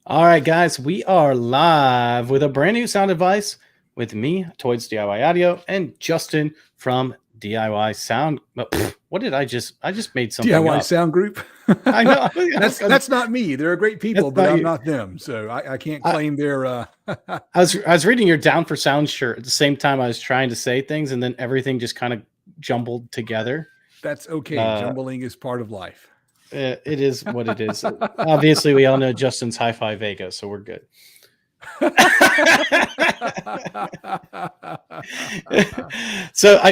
All right, guys, we are live with a brand new sound advice with me, Toyd's DIY Audio, and Justin from DIY Sound. What did I just? I just made something DIY up. sound group. I know. I was gonna. That's not me. They're great That's people, but not I'm you. not them. So I can't I, claim their. I was reading your Down for Sound shirt at the same time I was trying to say things, and then everything just kind of jumbled together. That's okay. Uh, Jumbling is part of life. it is what it is. Obviously, we all know Justin's Hi-Fi Vega, so we're good. So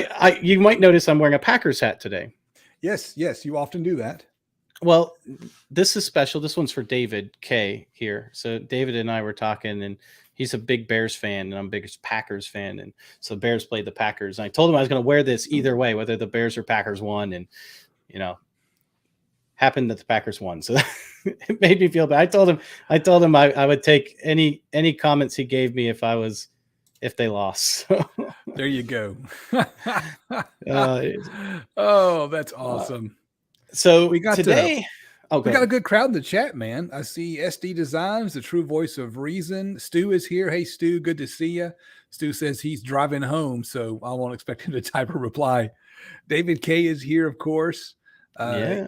you might notice I'm wearing a Packers hat today. Yes, you often do that. Well, this is special. This one's for David K here. So David and I were talking, and he's a big Bears fan, and I'm a big Packers fan. And so Bears played the Packers. And I told him I was going to wear this either way, whether the Bears or Packers won. And, happened that the Packers won. So it made me feel bad. I told him I would take any comments he gave me if they lost. There you go. uh, Oh, that's awesome. so We got today, we got a good crowd in the chat, man. I see SD Designs, the true voice of reason. Stu is here. Hey, Stu, good to see you. Stu says he's driving home, so I won't expect him to type a reply. David K is here, of course.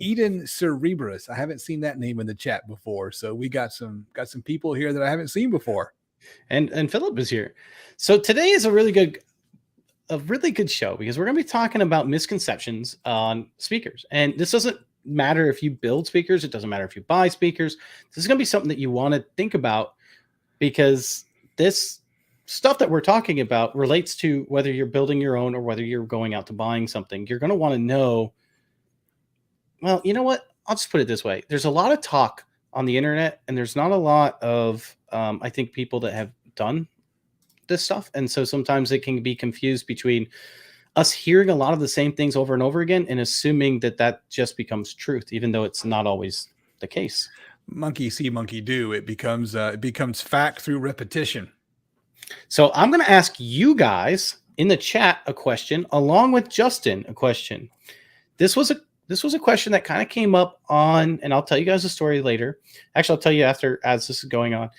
Eden Cerebrus. I haven't seen that name in the chat before, so we got some people here that I haven't seen before. And Philip is here. So today is a really good show because we're going to be talking about misconceptions on speakers. And this doesn't matter if you build speakers, it doesn't matter if you buy speakers. This is going to be something that you want to think about because this stuff that we're talking about relates to whether you're building your own or whether you're going out to buying something. You're going to want to know, well, you know what? I'll just put it this way. There's a lot of talk on the internet, and there's not a lot of, I think, people that have done this stuff. And so sometimes it can be confused between us hearing a lot of the same things over and over again and assuming that just becomes truth, even though it's not always the case. Monkey see, monkey do. It becomes fact through repetition. So I'm going to ask you guys in the chat a question, along with Justin a question. This was a question that kind of came up on, and I'll tell you guys a story later. Actually, I'll tell you after, as this is going on.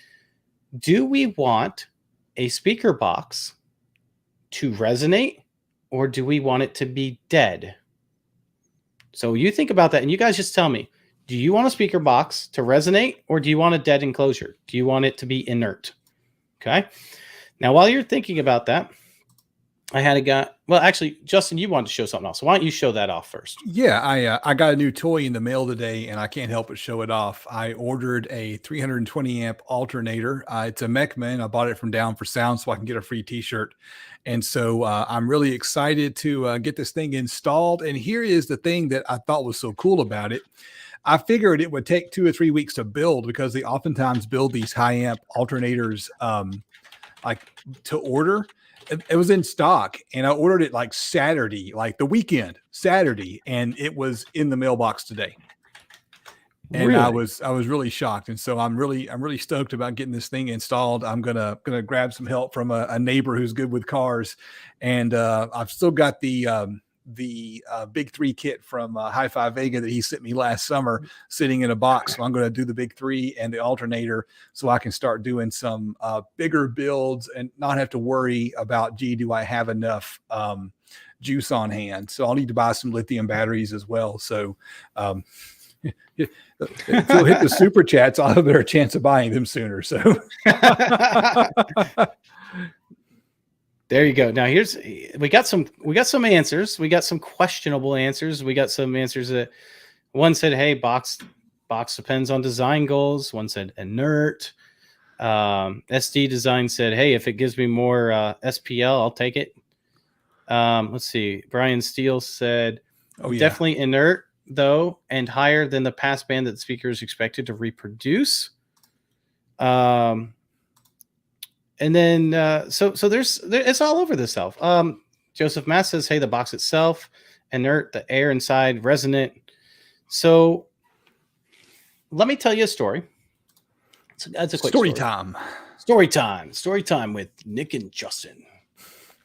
Do we want a speaker box to resonate, or do we want it to be dead? So you think about that, and you guys just tell me, do you want a speaker box to resonate, or do you want a dead enclosure? Do you want it to be inert? Okay. Now, while you're thinking about that, I had a guy. Well, actually, Justin, you wanted to show something else. So why don't you show that off first? Yeah, I got a new toy in the mail today, and I can't help but show it off. I ordered a 320 amp alternator. It's a Mechman. I bought it from Down for Sound so I can get a free T-shirt. And so I'm really excited to get this thing installed. And here is the thing that I thought was so cool about it. I figured it would take 2 or 3 weeks to build because they oftentimes build these high amp alternators like to order. It was in stock, and I ordered it like Saturday, like the weekend, Saturday, and it was in the mailbox today. And really? I was really shocked, and so I'm really stoked about getting this thing installed. I'm gonna grab some help from a neighbor who's good with cars, and I've still got the Big 3 kit from Hi-Fi Vega that he sent me last summer sitting in a box. So I'm going to do the Big 3 and the alternator so I can start doing some bigger builds and not have to worry about, gee, do I have enough juice on hand? So I'll need to buy some lithium batteries as well. So if you'll hit the super chats, I'll have a better chance of buying them sooner. So there you go. Now we got some answers. We got some questionable answers. We got some answers that one said, hey, box depends on design goals. One said inert. SD Design said, hey, if it gives me more SPL, I'll take it. Let's see. Brian Steele said, definitely inert though, and higher than the passband that the speaker is expected to reproduce. And then, so it's all over the self. Joseph Mass says, hey, the box itself, inert, the air inside, resonant. So let me tell you a story. That's a quick story time. Story time with Nick and Justin.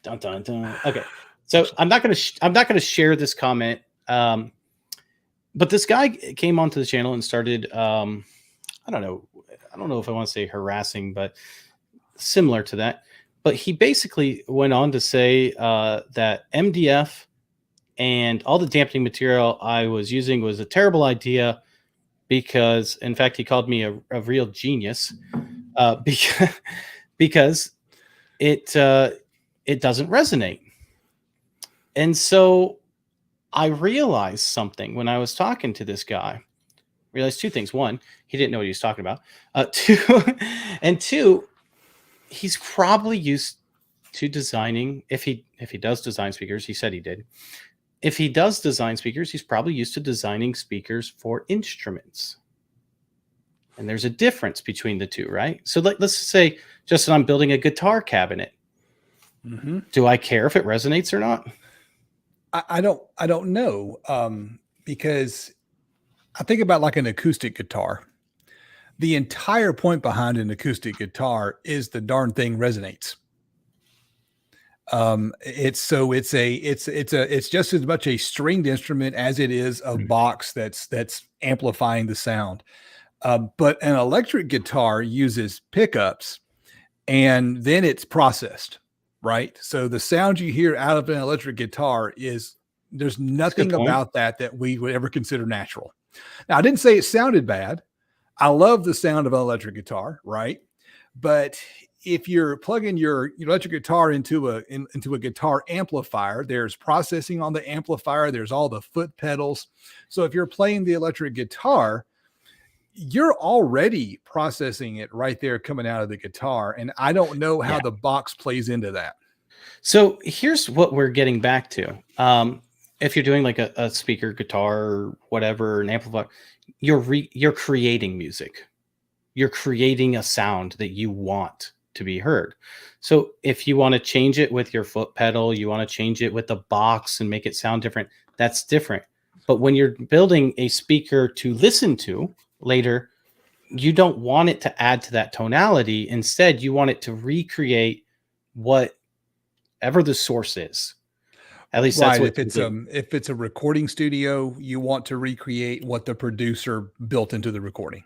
Dun, dun, dun. Okay. So I'm not going to share this comment. But this guy came onto the channel and started, I don't know, I don't know if I want to say harassing, but similar to that. But he basically went on to say that MDF and all the dampening material I was using was a terrible idea because, in fact, he called me a real genius because because it doesn't resonate. And so I realized something when I was talking to this guy. Realized two things: one, he didn't know what he was talking about. Two, and two, he's probably used to designing. If he does design speakers, he said he did. If he does design speakers, he's probably used to designing speakers for instruments. And there's a difference between the two, right? So let's say, Justin, I'm building a guitar cabinet. Mm-hmm. Do I care if it resonates or not? I don't know, because I think about like an acoustic guitar. The entire point behind an acoustic guitar is the darn thing resonates. It's just as much a stringed instrument as it is a box that's amplifying the sound. But an electric guitar uses pickups and then it's processed, right? So the sound you hear out of an electric guitar there's nothing about that we would ever consider natural. Now, I didn't say it sounded bad. I love the sound of an electric guitar, right? But if you're plugging your electric guitar into a guitar amplifier, there's processing on the amplifier, there's all the foot pedals. So if you're playing the electric guitar, you're already processing it right there coming out of the guitar. And I don't know how the box plays into that. So here's what we're getting back to. If you're doing like a speaker, guitar, or whatever, an amplifier, you're creating music. You're creating a sound that you want to be heard. So if you want to change it with your foot pedal, you want to change it with the box and make it sound different, that's different. But when you're building a speaker to listen to later, you don't want it to add to that tonality. Instead, you want it to recreate whatever the source is. At least that's what if it's a recording studio, you want to recreate what the producer built into the recording.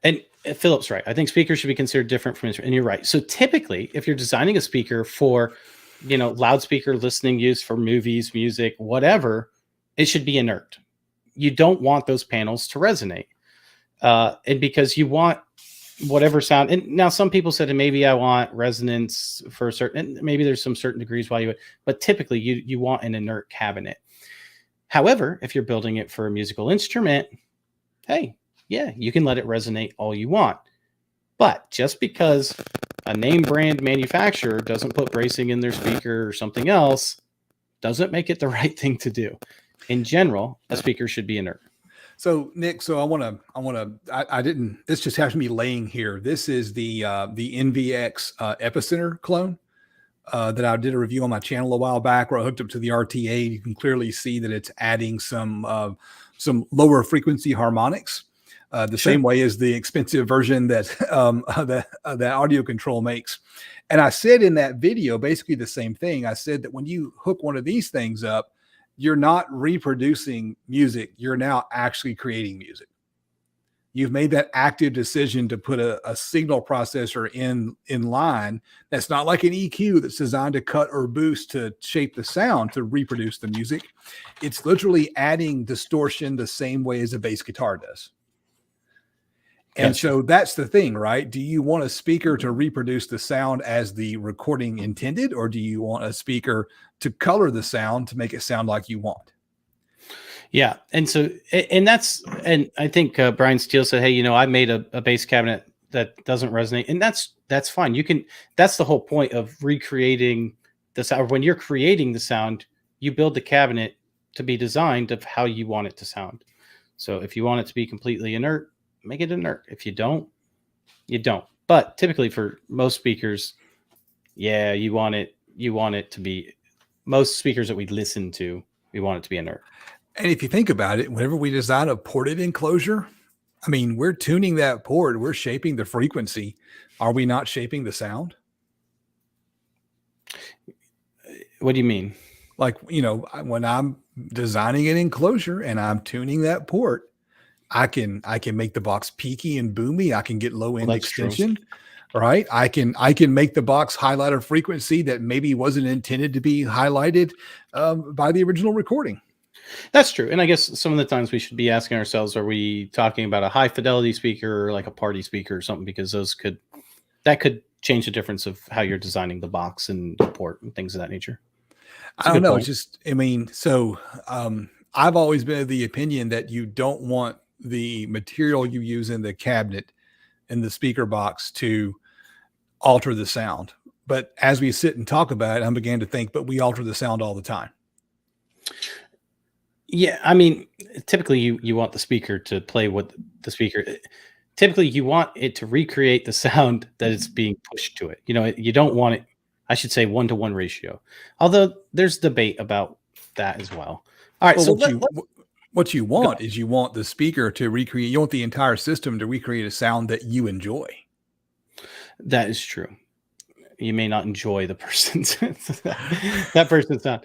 And Philip's right. I think speakers should be considered different from instruments. And you're right. So typically, if you're designing a speaker for, loudspeaker listening use for movies, music, whatever, it should be inert. You don't want those panels to resonate. And because you want whatever sound. And now some people said, maybe I want resonance for a certain, and maybe there's some certain degrees why you would, but typically you want an inert cabinet. However, if you're building it for a musical instrument, hey, yeah, you can let it resonate all you want. But just because a name brand manufacturer doesn't put bracing in their speaker or something else doesn't make it the right thing to do. In general, a speaker should be inert. So Nick, this just happens to be laying here. This is the NVX Epicenter clone that I did a review on my channel a while back where I hooked up to the RTA. You can clearly see that it's adding some lower frequency harmonics, same way as the expensive version that that audio control makes. And I said in that video basically the same thing. I said that when you hook one of these things up, you're not reproducing music. You're now actually creating music. You've made that active decision to put a signal processor in line. That's not like an EQ that's designed to cut or boost to shape the sound to reproduce the music. It's literally adding distortion the same way as a bass guitar does. And so that's the thing, right? Do you want a speaker to reproduce the sound as the recording intended, or do you want a speaker to color the sound to make it sound like you want? Yeah. And so, and I think Brian Steele said, hey, I made a bass cabinet that doesn't resonate, and that's fine. That's the whole point of recreating the sound. When you're creating the sound, you build the cabinet to be designed of how you want it to sound. So if you want it to be completely inert, make it inert. If you don't, you don't. But typically for most speakers, yeah, you want it to be, most speakers that we listen to, we want it to be inert. And if you think about it, whenever we design a ported enclosure, I mean, we're tuning that port, we're shaping the frequency. Are we not shaping the sound? What do you mean? Like, when I'm designing an enclosure and I'm tuning that port, I can make the box peaky and boomy. I can get low Well, end that's true. extension, right? I can make the box highlight a frequency that maybe wasn't intended to be highlighted by the original recording. That's true. And I guess some of the times we should be asking ourselves, are we talking about a high fidelity speaker or like a party speaker or something? Because that could change the difference of how you're designing the box and the port and things of that nature. It's a I don't good know. It's point. just, I mean, so I've always been of the opinion that you don't want the material you use in the cabinet in the speaker box to alter the sound. But as we sit and talk about it, I began to think, but we alter the sound all the time. Yeah, I mean, typically you want the speaker to play what the speaker. Typically, you want it to recreate the sound that it's being pushed to it. You don't want it. I should say 1-to-1 ratio. Although there's debate about that as well. All right, Well, so what you go want ahead. is you want the speaker to recreate. You want the entire system to recreate a sound that you enjoy. That is true. You may not enjoy the person's that person's sound.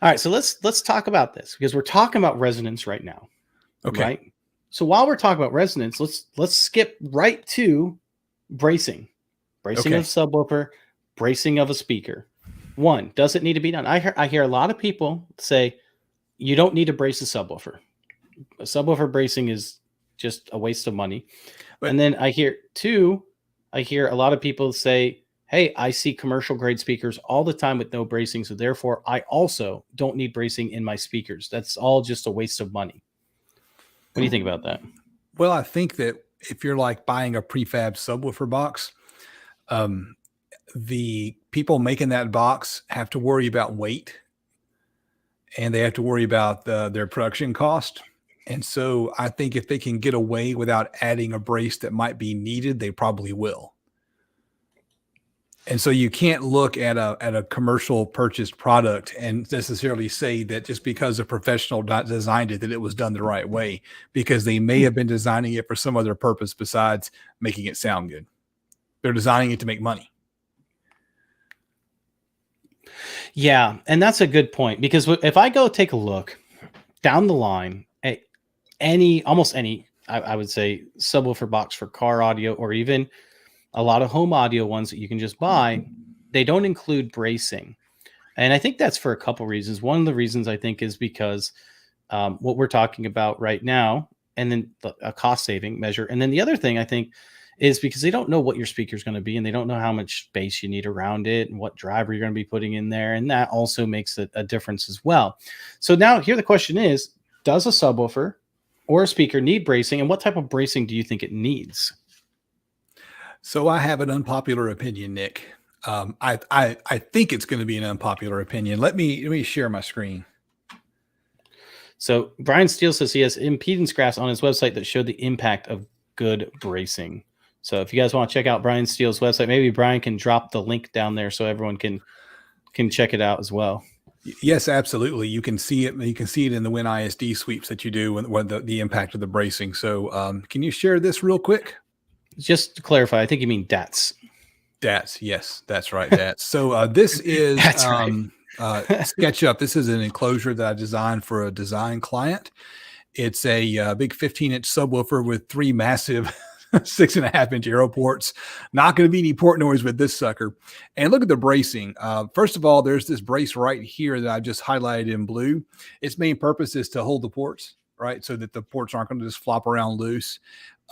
All right, so let's talk about this because we're talking about resonance right now, Okay. right? So while we're talking about resonance, let's skip right to bracing. Bracing of Okay. subwoofer, bracing of a speaker. One, does it need to be done? I hear a lot of people say you don't need to brace a subwoofer. A subwoofer bracing is just a waste of money. And But then I hear a lot of people say, hey, I see commercial grade speakers all the time with no bracing. So therefore, I also don't need bracing in my speakers. That's all just a waste of money. What do you think about that? well, I think that if you're like buying a prefab subwoofer box, um, the people making that box have to worry about weight and they have to worry about their production cost. And so I think if they can get away without adding a brace that might be needed, they probably will. And so you can't look at a commercial purchased product and necessarily say that just because a professional designed it that it was done the right way, because they may have been designing it for some other purpose besides making it sound good. They're designing it to make money. Yeah, and that's a good point because if I go take a look down the line at almost any, I would say subwoofer box for car audio or even a lot of home audio ones that you can just buy, they don't include bracing. And I think that's for a couple reasons. One of the reasons I think is because what we're talking about right now, and then a cost saving measure. And then the other thing I think is because they don't know what your speaker is going to be and they don't know how much space you need around it and what driver you're going to be putting in there. And that also makes a difference as well. So now here the question is, does a subwoofer or a speaker need bracing? And what type of bracing do you think it needs? So I have an unpopular opinion, Nick. I think it's going to be an unpopular opinion. Let me share my screen. So Brian Steele says he has impedance graphs on his website that show the impact of good bracing. So if you guys want to check out Brian Steele's website, maybe Brian can drop the link down there so everyone can check it out as well. Yes, absolutely. You can see it. You can see it in the Win ISD sweeps that you do when the impact of the bracing. So can you share this real quick? Just to clarify, I think you mean DATS. DATS. Yes, that's right. DATS. So this is That's right. SketchUp. This is an enclosure that I designed for a design client. It's a big 15-inch subwoofer with 3 massive 6.5-inch arrow ports. Not going to be any port noise with this sucker. And look at the bracing. First of all, there's this brace right here that I've just highlighted in blue. Its main purpose is to hold the ports, right? So that the ports aren't going to just flop around loose.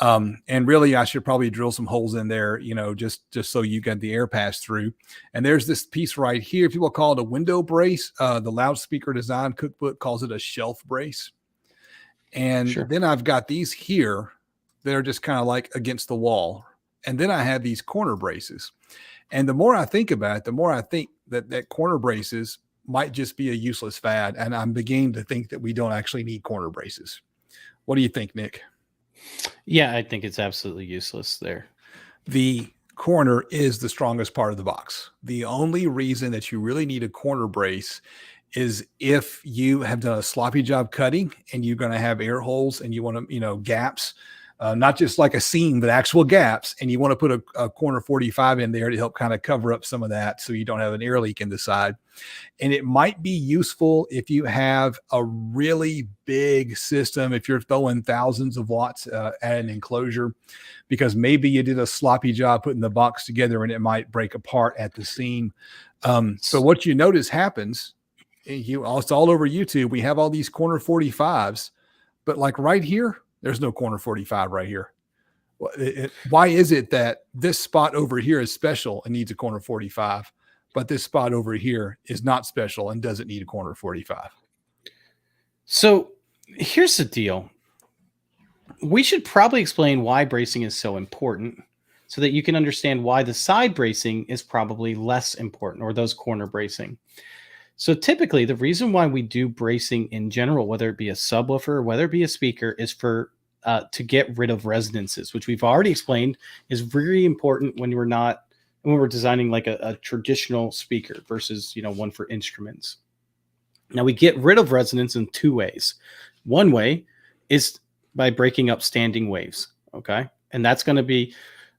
And really, I should probably drill some holes in there, just so you get the air pass through. And there's this piece right here. People call it a window brace. The loudspeaker design cookbook calls it a shelf brace. And Sure. then I've got these here that are just kind of like against the wall. And then I have these corner braces. And the more I think about it, the more I think that corner braces might just be a useless fad. And I'm beginning to think that we don't actually need corner braces. What do you think, Nick? Yeah, I think it's absolutely useless there. The corner is the strongest part of the box. The only reason that you really need a corner brace is if you have done a sloppy job cutting and you're going to have air holes and you want to, gaps not just like a seam, but actual gaps. And you want to put a corner 45 in there to help kind of cover up some of that so you don't have an air leak in the side. And it might be useful if you have a really big system, if you're throwing thousands of watts at an enclosure, because maybe you did a sloppy job putting the box together and it might break apart at the seam. So what you notice happens, it's all over YouTube. We have all these corner 45s, but like right here, there's no corner 45 right here. Why is it that this spot over here is special and needs a corner 45, but this spot over here is not special and doesn't need a corner 45? So here's the deal. We should probably explain why bracing is so important so that you can understand why the side bracing is probably less important, or those corner bracing. So typically the reason why we do bracing in general, whether it be a subwoofer or whether it be a speaker, is for to get rid of resonances, which we've already explained is very important when we're designing like a traditional speaker versus, one for instruments. Now we get rid of resonance in two ways. One way is by breaking up standing waves. Okay. And that's going to be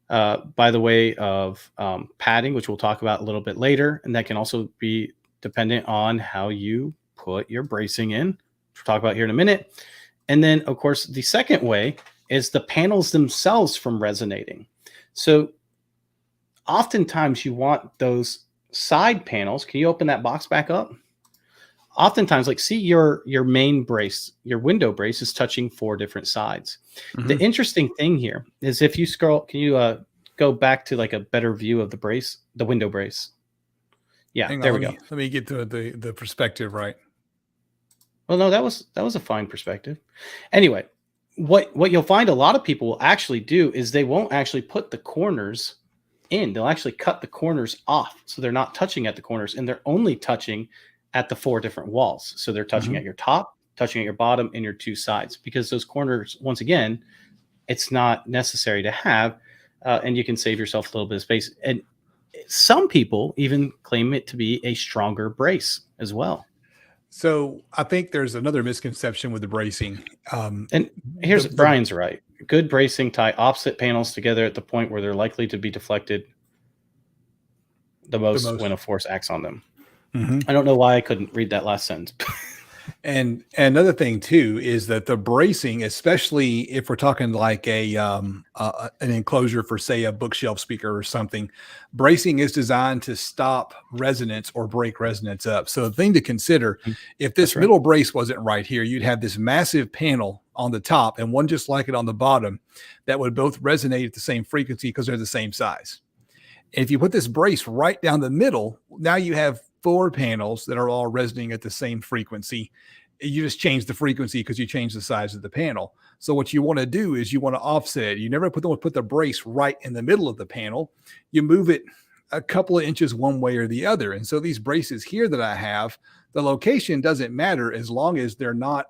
by the way of padding, which we'll talk about a little bit later. And that can also be dependent on how you put your bracing in, which we'll talk about here in a minute. And then, of course, the second way is the panels themselves from resonating. So oftentimes you want those side panels. Can you open that box back up? Oftentimes, like, see your main brace, your window brace is touching 4 different sides. Mm-hmm. The interesting thing here is if you scroll, can you go back to like a better view of the brace, the window brace? Yeah, there we go. Let me get to the perspective right. Well, no, that was a fine perspective. Anyway, what you'll find a lot of people will actually do is they won't actually put the corners in. They'll actually cut the corners off, so they're not touching at the corners, and they're only touching at the 4 different walls. So they're touching at your top, touching at your bottom, and your 2 sides, because those corners, once again, it's not necessary to have, and you can save yourself a little bit of space. And some people even claim it to be a stronger brace as well. So I think there's another misconception with the bracing. And here's Brian's right. Good bracing tie opposite panels together at the point where they're likely to be deflected the most when a force acts on them. Mm-hmm. I don't know why I couldn't read that last sentence. And another thing too is that the bracing, especially if we're talking like an enclosure for, say, a bookshelf speaker or something, bracing is designed to stop resonance or break resonance up. So the thing to consider, if this middle brace wasn't right here, you'd have this massive panel on the top and one just like it on the bottom that would both resonate at the same frequency because they're the same size. And if you put this brace right down the middle, now you have 4 panels that are all resonating at the same frequency. You just change the frequency because you change the size of the panel. So what you want to do is you want to offset. You never put the brace right in the middle of the panel. You move it a couple of inches one way or the other. And so these braces here that I have, the location doesn't matter as long as they're not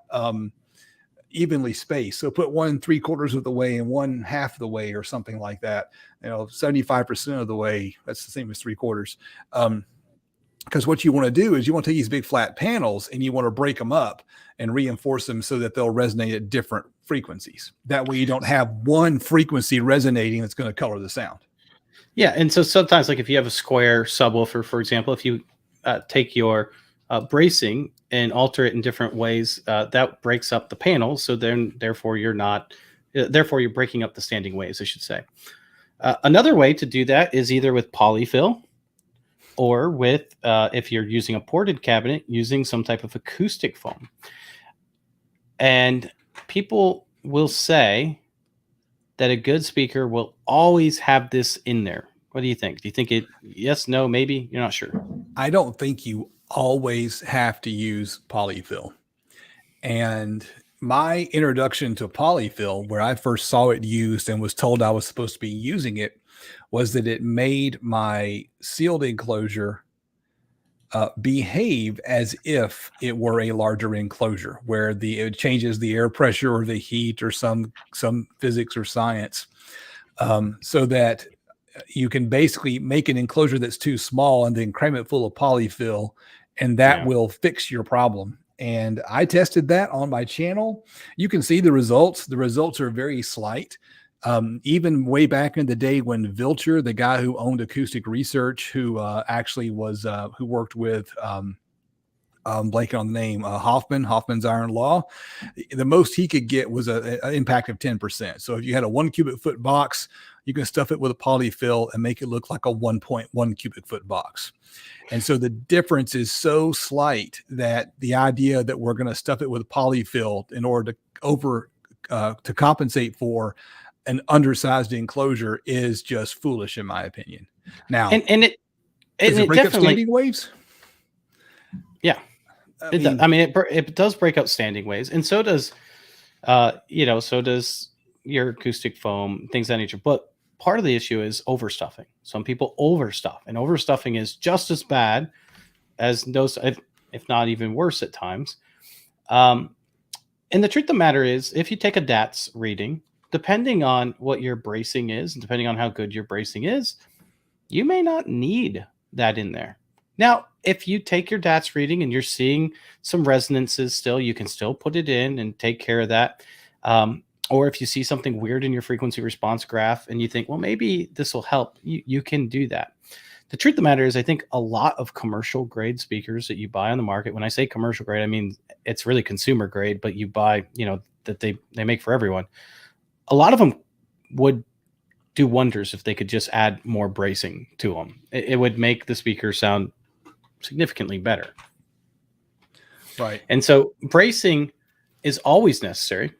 evenly spaced. So put one 3/4 of the way and one half of the way or something like that. 75% of the way, that's the same as 3/4. Because what you want to do is you want to take these big flat panels and you want to break them up and reinforce them so that they'll resonate at different frequencies. That way you don't have one frequency resonating that's going to color the sound. Yeah. And so sometimes, like if you have a square subwoofer, for example, if you take your bracing and alter it in different ways, that breaks up the panels. So then therefore you're breaking up the standing waves, I should say. Another way to do that is either with polyfill, or with, if you're using a ported cabinet, using some type of acoustic foam. And people will say that a good speaker will always have this in there. What do you think? Do you think it, yes, no, maybe? You're not sure. I don't think you always have to use polyfill. And my introduction to polyfill, where I first saw it used and was told I was supposed to be using it, was that it made my sealed enclosure behave as if it were a larger enclosure, where it changes the air pressure or the heat or some physics or science, so that you can basically make an enclosure that's too small and then cram it full of polyfill, and that will fix your problem. And I tested that on my channel. You can see the results. The results are very slight. Even way back in the day when Vilcher, the guy who owned Acoustic Research, who actually was who worked with blanking on the name, Hoffman's Iron Law, the most he could get was an impact of 10%. So if you had a 1 cubic foot box, you can stuff it with a polyfill and make it look like a 1.1 cubic foot box. And so the difference is so slight that the idea that we're going to stuff it with a polyfill in order to compensate for an undersized enclosure is just foolish, in my opinion. Now, does it break up standing waves? Yeah, it does break up standing waves, and so does, so does your acoustic foam, things of that nature. But part of the issue is overstuffing. Some people overstuff, and overstuffing is just as bad as those, if not even worse at times. And the truth of the matter is, if you take a DATS reading, depending on what your bracing is, and depending on how good your bracing is, you may not need that in there. Now, if you take your DATS reading and you're seeing some resonances still, you can still put it in and take care of that. Or if you see something weird in your frequency response graph and you think, well, maybe this will help, you can do that. The truth of the matter is, I think a lot of commercial grade speakers that you buy on the market, when I say commercial grade, I mean, it's really consumer grade, but you buy, that they make for everyone. A lot of them would do wonders if they could just add more bracing to them. It would make the speaker sound significantly better. Right. And so bracing is always necessary.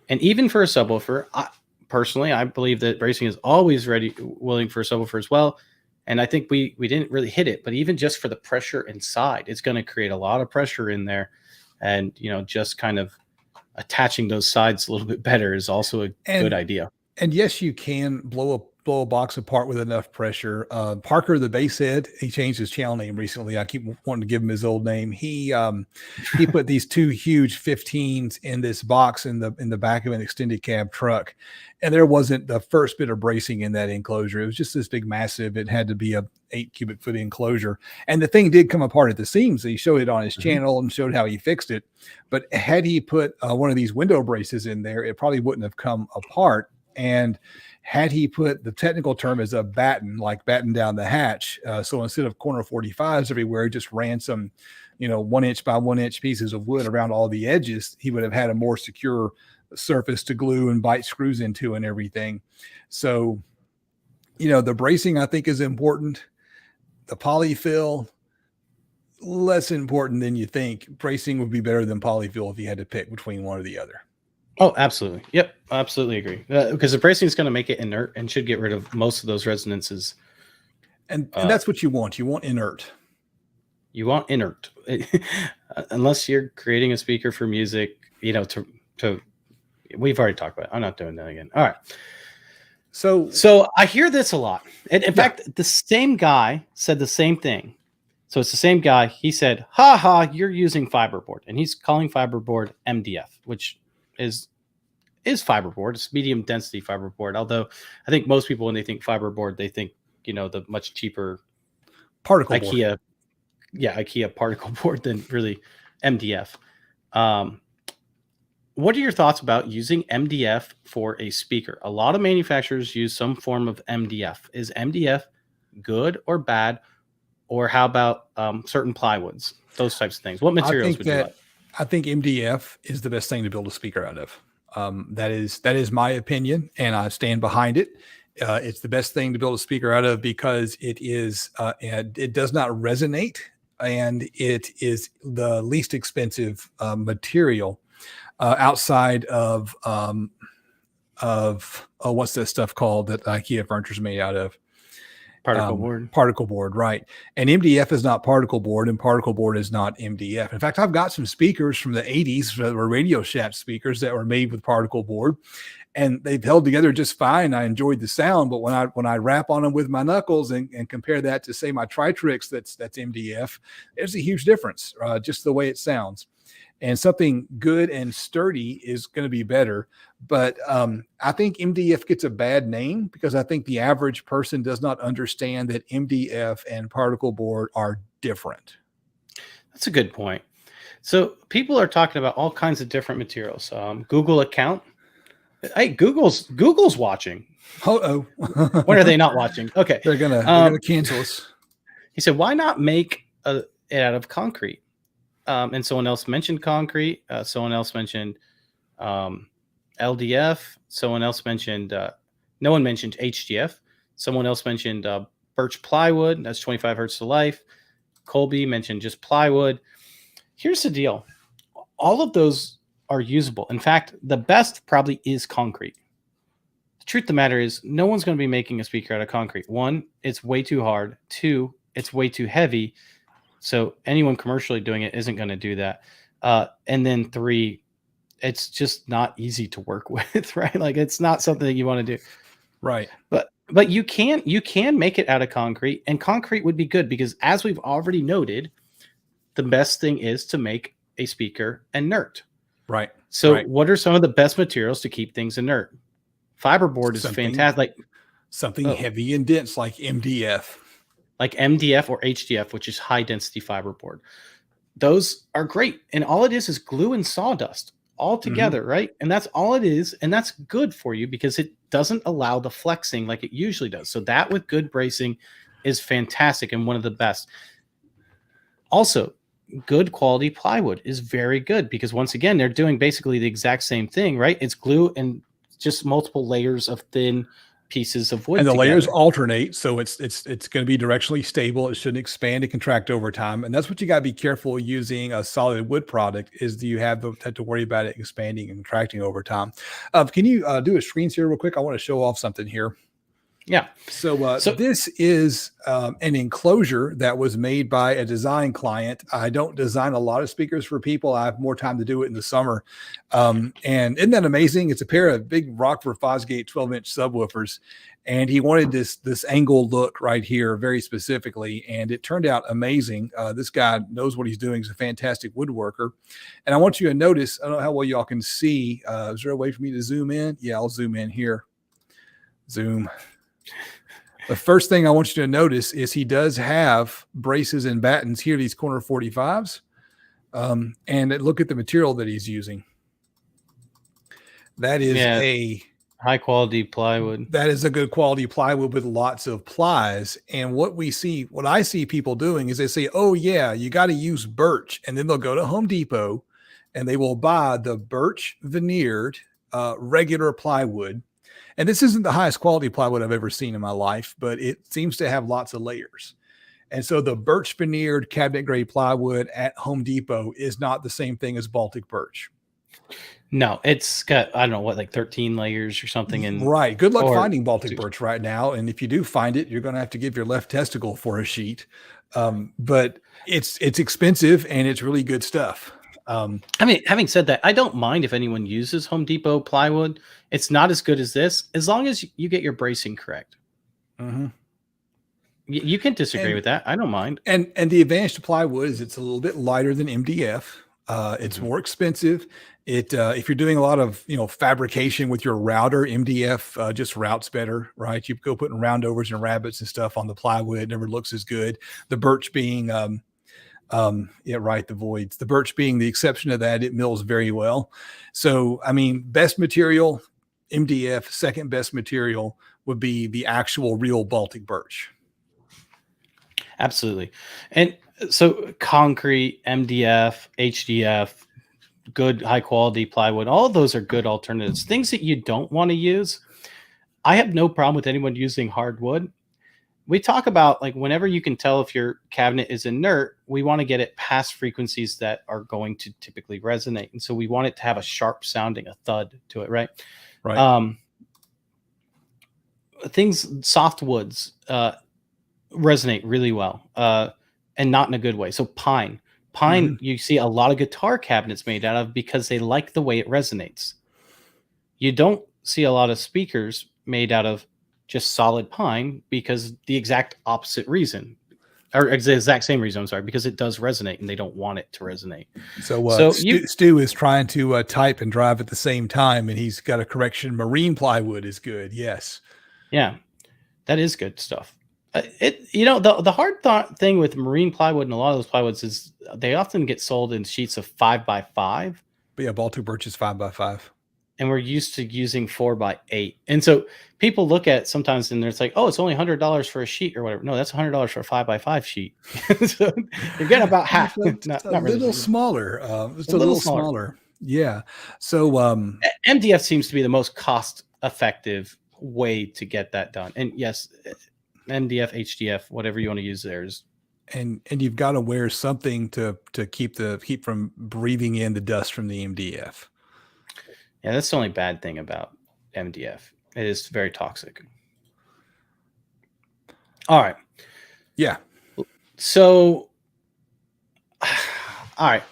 And even for a subwoofer, personally, I believe that bracing is always willing for a subwoofer as well. And I think we didn't really hit it, but even just for the pressure inside, it's going to create a lot of pressure in there. And, just kind of attaching those sides a little bit better is also a good idea. And yes, you can blow a box apart with enough pressure. Parker, the bass head, he changed his channel name recently. I keep wanting to give him his old name. He put these 2 huge 15s in this box in the back of an extended cab truck, and there wasn't the first bit of bracing in that enclosure. It was just this big, massive. It had to be a 8 cubic foot enclosure, and the thing did come apart at the seams. He showed it on his channel and showed how he fixed it. But had he put one of these window braces in there, it probably wouldn't have come apart. And had he put, the technical term is a batten, like batten down the hatch. So instead of corner 45s everywhere, he just ran some, 1 inch by 1 inch pieces of wood around all the edges. He would have had a more secure surface to glue and bite screws into and everything. So, the bracing I think is important. The polyfill, less important than you think. Bracing would be better than polyfill if you had to pick between one or the other. Oh, absolutely. Yep. Absolutely agree. Because the bracing is going to make it inert and should get rid of most of those resonances. And that's what you want. You want inert. You want inert. Unless you're creating a speaker for music, we've already talked about it. I'm not doing that again. All right. So I hear this a lot. And in fact, the same guy said the same thing. So it's the same guy. He said, you're using fiberboard. And he's calling fiberboard MDF, which is fiberboard. It's medium density fiberboard. Although I think most people, when they think fiberboard, they think, the much cheaper particle IKEA board. Yeah, IKEA particle board than really MDF. What are your thoughts about using MDF for a speaker? A lot of manufacturers use some form of MDF. Is MDF good or bad? Or how about certain plywoods? Those types of things. What materials would you like? I think MDF is the best thing to build a speaker out of. That is my opinion, and I stand behind it. It's the best thing to build a speaker out of because it is, and it does not resonate, and it is the least expensive material outside of what's that stuff called that IKEA furniture is made out of? Particle board, right. And MDF is not particle board, and particle board is not MDF. In fact, I've got some speakers from the 80s that were Radio Shack speakers that were made with particle board, and they've held together just fine. I enjoyed the sound, but when I rap on them with my knuckles and compare that to, say, my Tritrix that's MDF, there's a huge difference, just the way it sounds. And something good and sturdy is going to be better. But I think MDF gets a bad name because I think the average person does not understand that MDF and particle board are different. That's a good point. So people are talking about all kinds of different materials. Google account. Hey, Google's watching. Oh, When are they not watching? Okay. they're gonna cancel us. He said, why not make it out of concrete? And someone else mentioned concrete. Someone else mentioned LDF. Someone else mentioned, no one mentioned HDF. Someone else mentioned birch plywood. That's 25 hertz to life. Colby mentioned just plywood. Here's the deal. All of those are usable. In fact, the best probably is concrete. The truth of the matter is no one's going to be making a speaker out of concrete. One, it's way too hard. Two, it's way too heavy. So anyone commercially doing it isn't going to do that. And then three, it's just not easy to work with, right? Like it's not something that you want to do. Right. But you can make it out of concrete, and concrete would be good because as we've already noted, the best thing is to make a speaker inert. Right. So right. what are some of the best materials to keep things inert? Fiberboard is fantastic. Like something heavy and dense like MDF. Like MDF or HDF, which is high density fiberboard. Those are great. And all it is glue and sawdust all together, right? And that's all it is. And that's good for you because it doesn't allow the flexing like it usually does. So that with good bracing is fantastic and one of the best. Also, good quality plywood is very good because once again, they're doing basically the exact same thing, right? It's glue and just multiple layers of thin pieces of wood. And the layers alternate. So it's going to be directionally stable. It shouldn't expand and contract over time. And that's what you got to be careful using a solid wood product is do you have to worry about it expanding and contracting over time. Can you do a screen share real quick? I want to show off something here. Yeah. So this is an enclosure that was made by a design client. I don't design a lot of speakers for people. I have more time to do it in the summer. And isn't that amazing? It's a pair of big Rockwell Fosgate 12-inch subwoofers. And he wanted this angle look right here very specifically. And it turned out amazing. This guy knows what he's doing. He's a fantastic woodworker. And I want you to notice, I don't know how well y'all can see. Is there a way for me to zoom in? Yeah, I'll zoom in here. Zoom. The first thing I want you to notice is he does have braces and battens here, these corner 45s. And look at the material that he's using. That is a high quality plywood. That is a good quality plywood with lots of plies. And what I see people doing is they say, oh yeah, you got to use birch. And then they'll go to Home Depot and they will buy the birch veneered regular plywood. And this isn't the highest quality plywood I've ever seen in my life, but it seems to have lots of layers. And so the birch veneered cabinet grade plywood at Home Depot is not the same thing as Baltic birch. No, it's got, I don't know what, like 13 layers or something. And right. Good luck finding Baltic birch right now. And if you do find it, you're going to have to give your left testicle for a sheet. But it's expensive and it's really good stuff. I mean, having said that, I don't mind if anyone uses Home Depot plywood. It's not as good as this, as long as you get your bracing correct. You can disagree with that. I don't mind. And the advantage to plywood is it's a little bit lighter than MDF. It's more expensive. If you're doing a lot of fabrication with your router, MDF just routes better, right? You go putting roundovers and rabbets and stuff on the plywood, it never looks as good. The birch being the voids. The birch being the exception to that, it mills very well. So, I mean, best material, MDF. Second best material would be the actual real Baltic birch. Absolutely. And so concrete, MDF, HDF, good high quality plywood, all of those are good alternatives. Things that you don't want to use, I have no problem with anyone using hardwood. We talk about, like, whenever you can tell if your cabinet is inert, we want to get it past frequencies that are going to typically resonate. And so we want it to have a sharp sounding, a thud to it, right? Right. Soft woods resonate really well and not in a good way. So pine, you see a lot of guitar cabinets made out of because they like the way it resonates. You don't see a lot of speakers made out of just solid pine because the exact opposite reason, or the exact same reason, I'm sorry, because it does resonate and they don't want it to resonate. So Stu is trying to type and drive at the same time, and he's got a correction. Marine plywood is good. Yes. Yeah, that is good stuff. The hard thing with marine plywood and a lot of those plywoods is they often get sold in sheets of 5x5. But yeah, Baltic birch is 5x5. And we're used to using 4x8. And so people look at sometimes and it's like, oh, it's only $100 for a sheet or whatever. No, that's $100 for a 5x5 sheet. So you're getting about half. Not a little really smaller. It's a little smaller. Yeah. So MDF seems to be the most cost effective way to get that done. And yes, MDF, HDF, whatever you want to use there is. And you've got to wear something to keep from breathing in the dust from the MDF. Yeah, that's the only bad thing about MDF. It is very toxic. All right. Yeah. So, all right.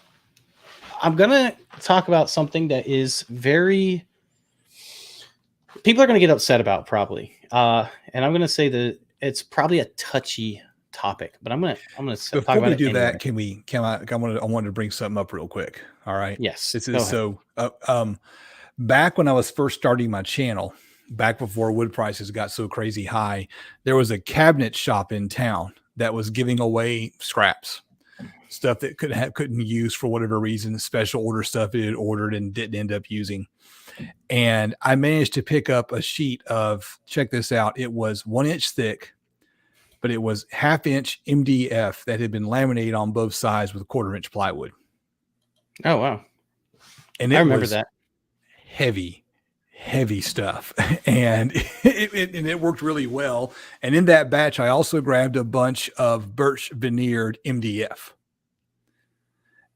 I'm going to talk about something that is very... people are going to get upset about probably. And I'm going to say that it's probably a touchy topic, but I'm going to talk about it. Before we do that, can we come out? I wanted to bring something up real quick. All right. Yes. This is so, back when I was first starting my channel, back before wood prices got so crazy high, there was a cabinet shop in town that was giving away scraps, stuff that couldn't use for whatever reason, special order stuff it had ordered and didn't end up using. And I managed to pick up a sheet of, check this out, it was 1 inch thick, but it was 1/2 inch MDF that had been laminated on both sides with 1/4 inch plywood. Oh, wow. And I remember that. Heavy stuff. And it worked really well. And in that batch, I also grabbed a bunch of birch veneered MDF.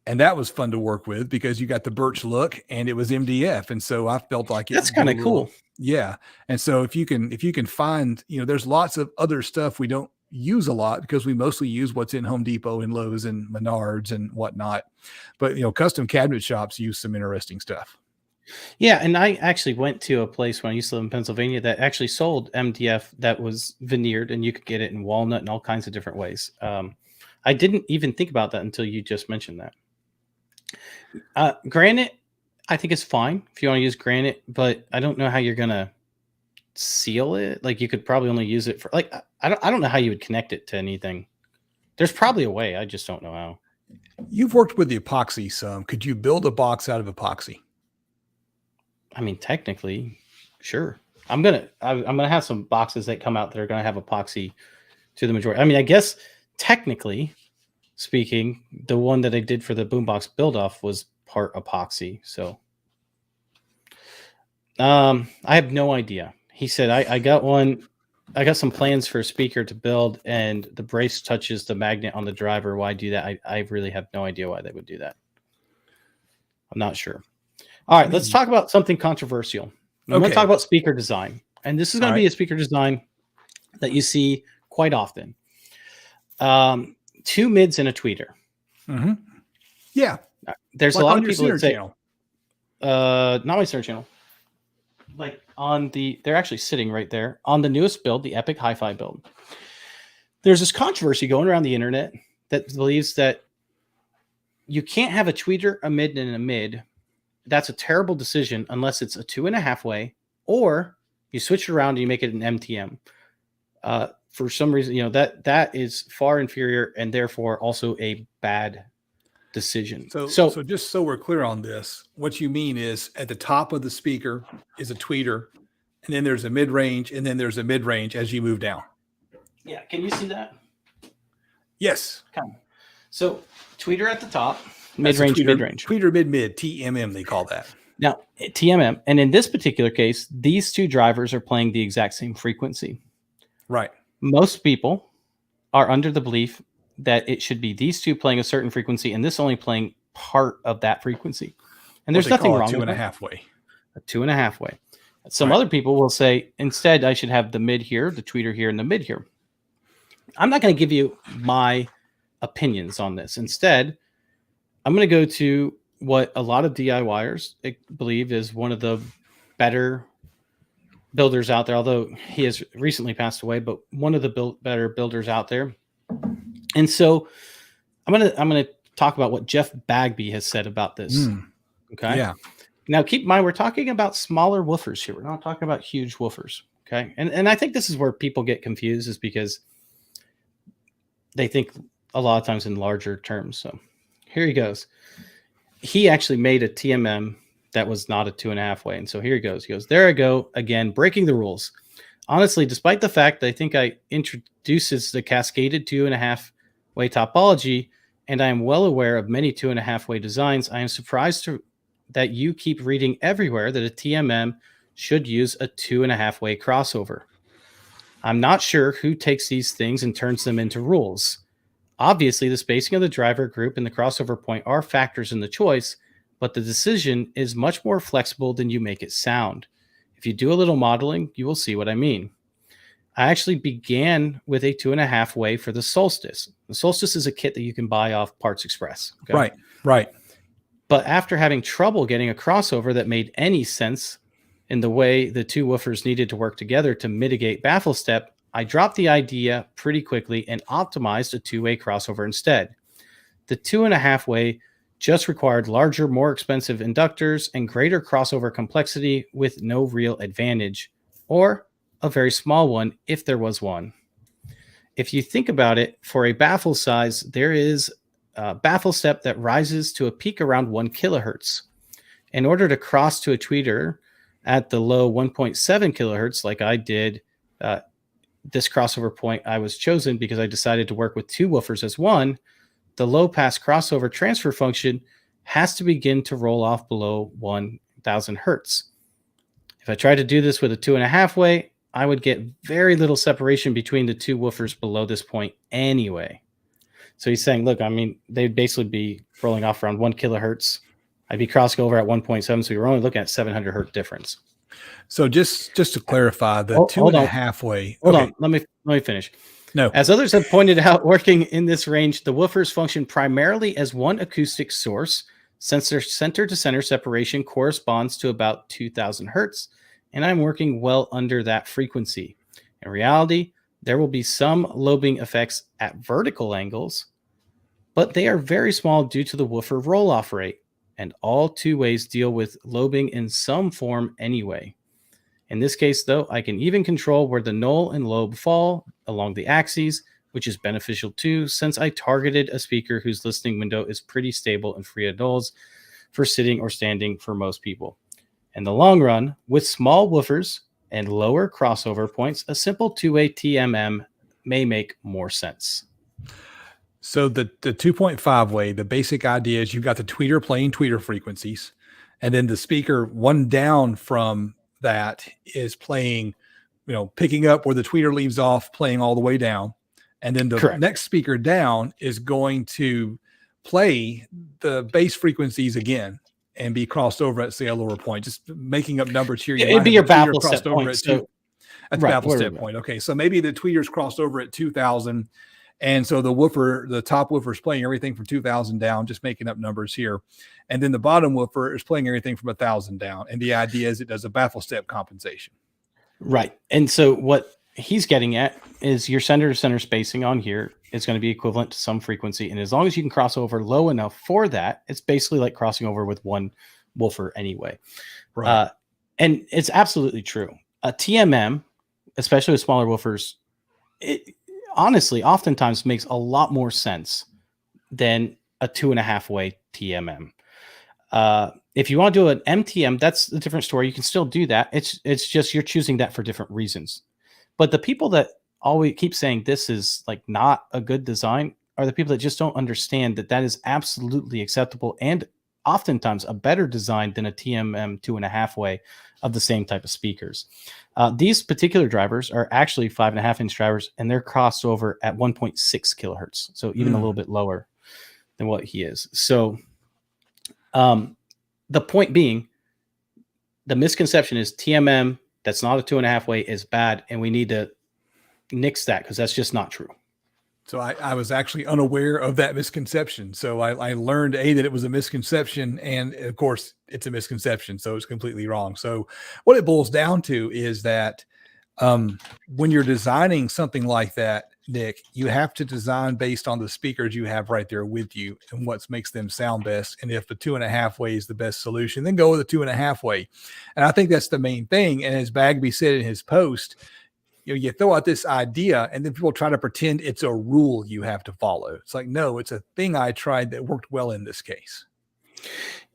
And that was fun to work with because you got the birch look and it was MDF. And so I felt like that's kind of cool. Yeah. And so if you can find, there's lots of other stuff we don't use a lot because we mostly use what's in Home Depot and Lowe's and Menards and whatnot. But, custom cabinet shops use some interesting stuff. Yeah. And I actually went to a place when I used to live in Pennsylvania that actually sold MDF that was veneered, and you could get it in walnut and all kinds of different ways. I didn't even think about that until you just mentioned that. Granite, I think is fine if you want to use granite, but I don't know how you're gonna seal it. Like you could probably only use it for I don't know how you would connect it to anything. There's probably a way. I just don't know how. You've worked with the epoxy some. Could you build a box out of epoxy? I mean, technically, sure. I'm gonna have some boxes that come out that are gonna have epoxy to the majority. I mean, I guess technically speaking, the one that I did for the boombox build off was part epoxy. So I have no idea. He said, I got one. I got some plans for a speaker to build, and the brace touches the magnet on the driver. Why do that? I really have no idea why they would do that. I'm not sure. All right, let's talk about something controversial. I'm going to talk about speaker design. And this is going to be a speaker design that you see quite often. 2 mids and a tweeter. Mm-hmm. Yeah. There's a lot of people that say, not my center channel. Like they're actually sitting right there on the newest build, the Epic Hi-Fi build. There's this controversy going around the internet that believes that you can't have a tweeter, a mid, and a mid. That's a terrible decision unless it's a 2.5 way, or you switch it around and you make it an MTM. For some reason, that is far inferior and therefore also a bad decision. So just so we're clear on this, what you mean is at the top of the speaker is a tweeter, and then there's a mid-range, and then there's a mid-range as you move down. Yeah. Can you see that? Yes. Okay. So tweeter at the top, mid-range, mid-range. Tweeter, mid, TMM, they call that. Now, TMM. And in this particular case, these two drivers are playing the exact same frequency. Right. Most people are under the belief that it should be these two playing a certain frequency and this only playing part of that frequency. And there's nothing wrong with 2.5 way. A 2.5 way. Some other people will say, instead, I should have the mid here, the tweeter here, and the mid here. I'm not going to give you my opinions on this. Instead, I'm going to go to what a lot of DIYers believe is one of the better builders out there, although he has recently passed away, but one of the better builders out there. And so I'm gonna talk about what Jeff Bagby has said about this. Okay. Yeah. Now keep in mind, we're talking about smaller woofers here. We're not talking about huge woofers. Okay. And I think this is where people get confused, is because they think a lot of times in larger terms. So here he goes. He actually made a TMM that was not a 2.5 way. And so here he goes. He goes, there I go again, breaking the rules. Honestly, despite the fact that I think I introduces the cascaded 2.5 way topology, and I am well aware of many 2.5 way designs, I am surprised that you keep reading everywhere that a TMM should use a 2.5 way crossover. I'm not sure who takes these things and turns them into rules. Obviously, the spacing of the driver group and the crossover point are factors in the choice, but the decision is much more flexible than you make it sound. If you do a little modeling, you will see what I mean. I actually began with a 2.5 way for the Solstice. The Solstice is a kit that you can buy off Parts Express. Okay? Right. But after having trouble getting a crossover that made any sense in the way the two woofers needed to work together to mitigate baffle step, I dropped the idea pretty quickly and optimized a 2-way crossover instead. The 2.5 way just required larger, more expensive inductors and greater crossover complexity with no real advantage, or a very small one if there was one. If you think about it, for a baffle size, there is a baffle step that rises to a peak around 1 kilohertz. In order to cross to a tweeter at the low 1.7 kilohertz, like I did, this crossover point I was chosen because I decided to work with two woofers as one, the low pass crossover transfer function has to begin to roll off below 1000 hertz. If I tried to do this with a 2.5 way, I would get very little separation between the two woofers below this point anyway. So he's saying, look, I mean, they'd basically be rolling off around 1 kilohertz. I'd be crossing over at 1.7, so you're only looking at 700 hertz difference. So just to clarify, the 2.5 way. Hold on, let me finish. No. As others have pointed out, working in this range, the woofers function primarily as one acoustic source, since their center-to-center separation corresponds to about 2000 hertz, and I'm working well under that frequency. In reality, there will be some lobing effects at vertical angles, but they are very small due to the woofer roll-off rate, and all two ways deal with lobing in some form anyway. In this case, though, I can even control where the null and lobe fall along the axes, which is beneficial too, since I targeted a speaker whose listening window is pretty stable and free of nulls for sitting or standing for most people. In the long run, with small woofers and lower crossover points, a simple 2-way TMM may make more sense. So the 2.5 way, the basic idea is you've got the tweeter playing tweeter frequencies, and then the speaker one down from that is playing, picking up where the tweeter leaves off, playing all the way down. And then the Correct. next speaker down is going to play the bass frequencies again and be crossed over at, say, a lower point. Just making up numbers here. It'd be your baffle step point. At the baffle step point. Okay, so maybe the tweeter's crossed over at 2000. And so the top woofer is playing everything from 2000 down, just making up numbers here. And then the bottom woofer is playing everything from 1000 down. And the idea is it does a baffle step compensation. Right. And so what he's getting at is your center to center spacing on here is going to be equivalent to some frequency. And as long as you can cross over low enough for that, it's basically like crossing over with one woofer anyway. Right. And it's absolutely true. A TMM, especially with smaller woofers, it honestly oftentimes makes a lot more sense than a 2.5 way TMM. If you want to do an MTM, that's a different story. You can still do that. It's just you're choosing that for different reasons. But the people that always keep saying this is like not a good design are the people that just don't understand that is absolutely acceptable and oftentimes a better design than a TMM 2.5 way of the same type of speakers. These particular drivers are actually 5.5-inch drivers, and they're crossed over at 1.6 kilohertz, so even a little bit lower than what he is. So the point being, the misconception is TMM that's not a 2.5 way is bad, and we need to nix that because that's just not true. So I was actually unaware of that misconception. So I learned that it was a misconception, and of course it's a misconception. So it's completely wrong. So what it boils down to is that when you're designing something like that, Nick, you have to design based on the speakers you have right there with you and what makes them sound best. And if the 2.5 way is the best solution, then go with the 2.5 way. And I think that's the main thing. And as Bagby said in his post, you throw out this idea and then people try to pretend it's a rule you have to follow. It's like, no, it's a thing I tried that worked well in this case.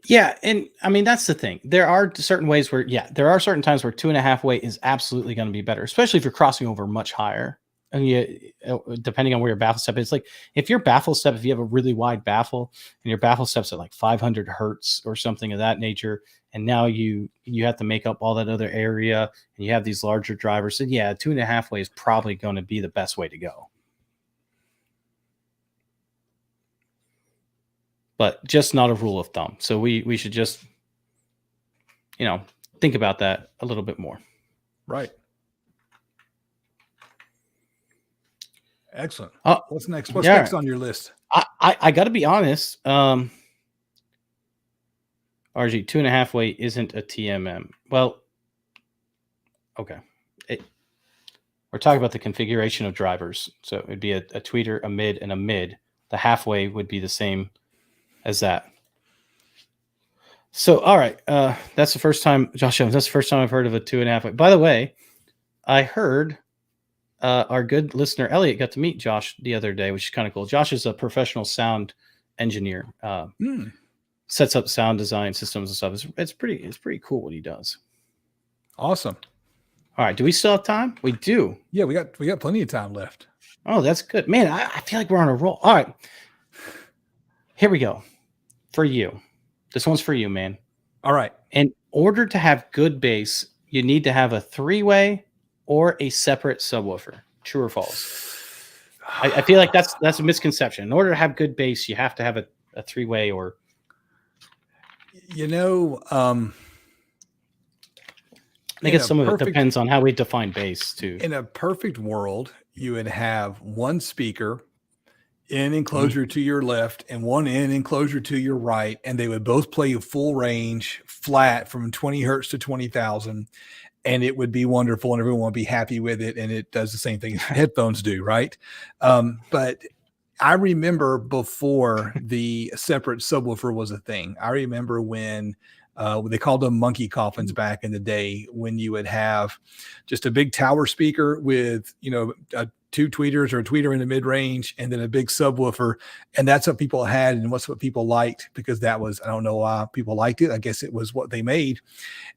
Yeah, and I mean that's the thing. There are certain ways where, there are certain times where 2.5 way is absolutely going to be better, especially if you're crossing over much higher. And depending on where your baffle step is, like if your baffle step, if you have a really wide baffle and your baffle steps at like 500 hertz or something of that nature, and now you have to make up all that other area, and you have these larger drivers, so 2.5 way is probably going to be the best way to go. But just not a rule of thumb. So we should just, think about that a little bit more. Right. Excellent. What's next? What's next on your list? I got to be honest. RG 2.5 way isn't a TMM. Well, okay. We're talking about the configuration of drivers. So it'd be a tweeter, a mid, and a mid. The halfway would be the same as that. So, all right. That's the first time, Josh Jones, that's the first time I've heard of a 2.5 way. By the way, I heard our good listener, Elliot, got to meet Josh the other day, which is kind of cool. Josh is a professional sound engineer, sets up sound design systems and stuff. It's pretty cool what he does. Awesome. All right. Do we still have time? We do. Yeah, we got plenty of time left. Oh, that's good. Man, I feel like we're on a roll. All right. Here we go. For you. This one's for you, man. All right. In order to have good bass, you need to have a 3-way or a separate subwoofer. True or false? I feel like that's a misconception. In order to have good bass, you have to have a 3-way or. I guess some of it depends on how we define bass too. In a perfect world, you would have one speaker in enclosure to your left and one in enclosure to your right, and they would both play a full range flat from 20 hertz to 20,000, and it would be wonderful and everyone would be happy with it, and it does the same thing as headphones do, right? But I remember before the separate subwoofer was a thing. I remember when they called them monkey coffins back in the day, when you would have just a big tower speaker with, two tweeters or a tweeter in the mid range and then a big subwoofer. And that's what people had. And what people liked, because that was, I don't know why people liked it. I guess it was what they made.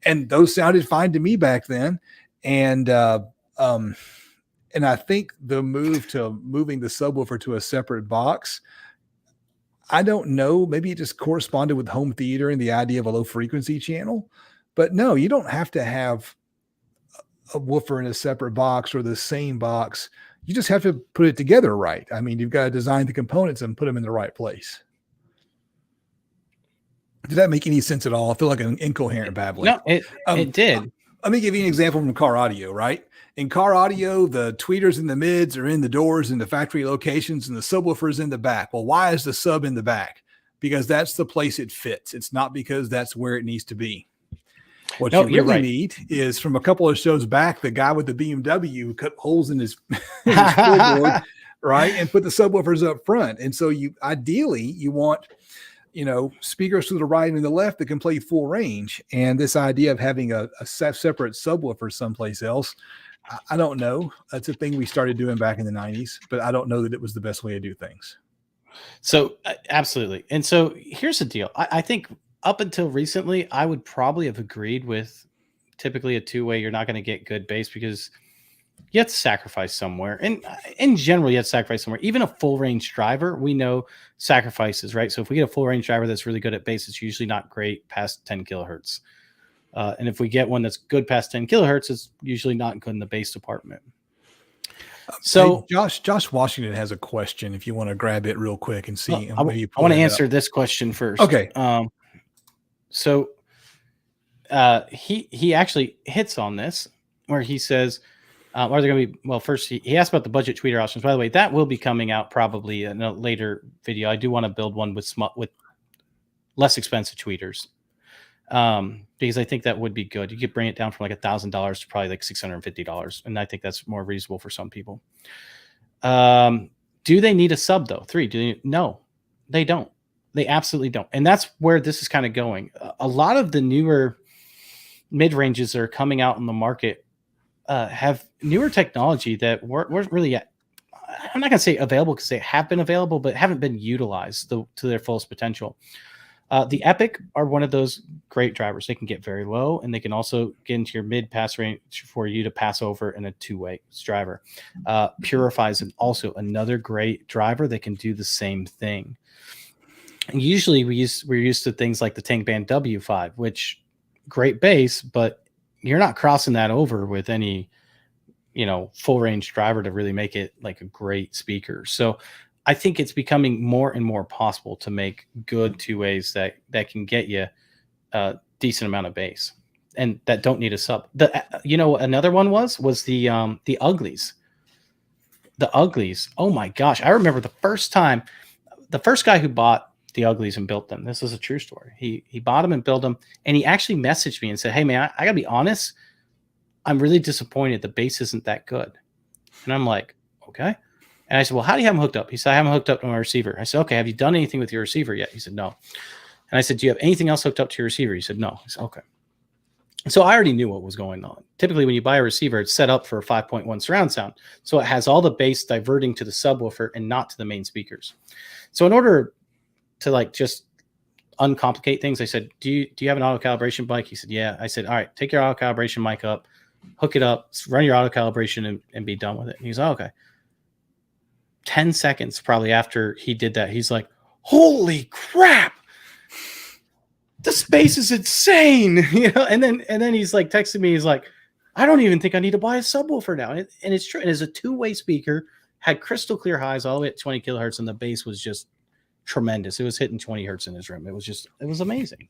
And those sounded fine to me back then. And I think the moving the subwoofer to a separate box, I don't know, maybe it just corresponded with home theater and the idea of a low frequency channel. But no, you don't have to have a woofer in a separate box or the same box. You just have to put it together right. I mean, you've got to design the components and put them in the right place. Did that make any sense at all? I feel like an incoherent babbling. No, it did. Let me give you an example from car audio, right? In car audio, the tweeters and the mids are in the doors in the factory locations and the subwoofers in the back. Well, why is the sub in the back? Because that's the place it fits. It's not because that's where it needs to be. What you really need is, from a couple of shows back, the guy with the BMW cut holes in his, floorboard, right? And put the subwoofers up front. And so ideally you want, speakers to the right and the left that can play full range. And this idea of having a separate subwoofer someplace else, I don't know. That's a thing we started doing back in the 90s, but I don't know that it was the best way to do things. So absolutely. And so here's the deal. I think up until recently, I would probably have agreed with typically a 2-way. You're not going to get good bass because you have to sacrifice somewhere. And in general, you have to sacrifice somewhere. Even a full range driver, we know sacrifices, right? So if we get a full range driver that's really good at bass, it's usually not great past 10 kilohertz. And if we get one that's good past 10 kilohertz, it's usually not good in the bass department. So hey, Josh Washington has a question. If you want to grab it real quick and see, I want to answer this question first. Okay. So he actually hits on this where he says, are there going to be, well, first he asked about the budget tweeter options. By the way, that will be coming out probably in a later video. I do want to build one with less expensive tweeters. Because I think that would be good. You could bring it down from like $1,000 to probably like $650. And I think that's more reasonable for some people. Do they need a sub though? 3? No, they don't. They absolutely don't. And that's where this is kind of going. A lot of the newer mid-ranges that are coming out in the market have newer technology that weren't really yet. I'm not going to say available because they have been available, but haven't been utilized to their fullest potential. The Epic are one of those great drivers. They can get very low, and they can also get into your mid pass range for you to pass over in a two-way driver. Purify is also another great driver that can do the same thing. And usually we're used to things like the Tank Band W5, which great bass, but you're not crossing that over with any, full range driver to really make it like a great speaker. So I think it's becoming more and more possible to make good two ways that can get you a decent amount of bass and that don't need a sub. Another one was the Uglies. The Uglies. Oh my gosh. I remember the first guy who bought the Uglies and built them. This is a true story. He bought them and built them, and he actually messaged me and said, "Hey man, I gotta be honest. I'm really disappointed. The bass isn't that good." And I'm like, okay. And I said, "Well, how do you have them hooked up?" He said, "I haven't hooked up to my receiver." I said, "Okay, have you done anything with your receiver yet?" He said, "No." And I said, "Do you have anything else hooked up to your receiver?" He said, "No." I said, "Okay." So I already knew what was going on. Typically, when you buy a receiver, it's set up for a 5.1 surround sound. So it has all the bass diverting to the subwoofer and not to the main speakers. So in order to like just uncomplicate things, I said, do you have an auto calibration mic? He said, "Yeah." I said, "All right, take your auto calibration mic up, hook it up, run your auto calibration and be done with it." And he's like, "Okay." 10 seconds probably after he did that, he's like, "Holy crap, the space is insane." And then he's like texting me, he's like, "I don't even think I need to buy a subwoofer now." And it's true. It is a two-way speaker, had crystal clear highs all the way at 20 kilohertz, and the bass was just tremendous. It was hitting 20 hertz in his room. It was amazing.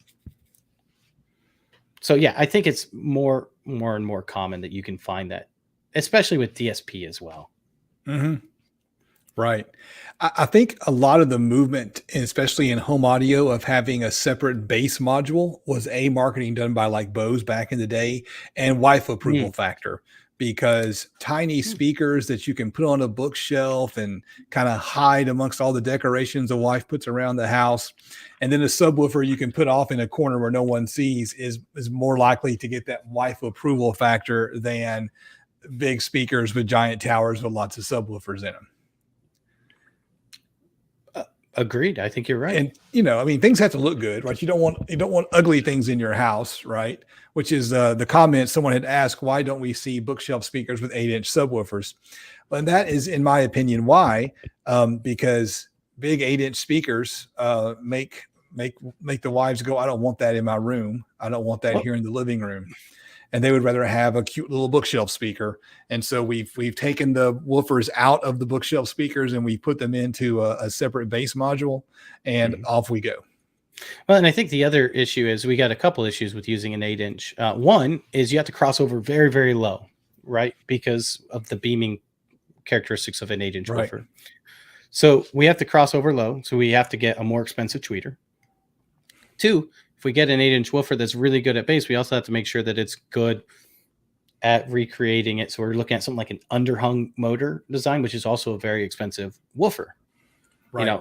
So yeah, I think it's more and more common that you can find that, especially with DSP as well. Mm-hmm. Right. I think a lot of the movement, especially in home audio, of having a separate bass module was marketing done by like Bose back in the day, and wife approval factor, because tiny speakers that you can put on a bookshelf and kind of hide amongst all the decorations a wife puts around the house, and then a subwoofer you can put off in a corner where no one sees is more likely to get that wife approval factor than big speakers with giant towers with lots of subwoofers in them. Agreed. I think you're right. And things have to look good, right? You don't want ugly things in your house, right? Which is the comment someone had asked, why don't we see bookshelf speakers with 8-inch subwoofers? And that is, in my opinion, why? Because big 8-inch speakers make the wives go, "I don't want that in my room. I don't want that here in the living room." And they would rather have a cute little bookshelf speaker. And so we've taken the woofers out of the bookshelf speakers and we put them into a separate bass module, and off we go. Well, and I think the other issue is we got a couple issues with using an 8-inch. One is you have to cross over very, very low, right? Because of the beaming characteristics of an 8-inch woofer. So we have to cross over low. So we have to get a more expensive tweeter. Two, if we get an 8-inch woofer that's really good at bass, we also have to make sure that it's good at recreating it. So we're looking at something like an underhung motor design, which is also a very expensive woofer. Right.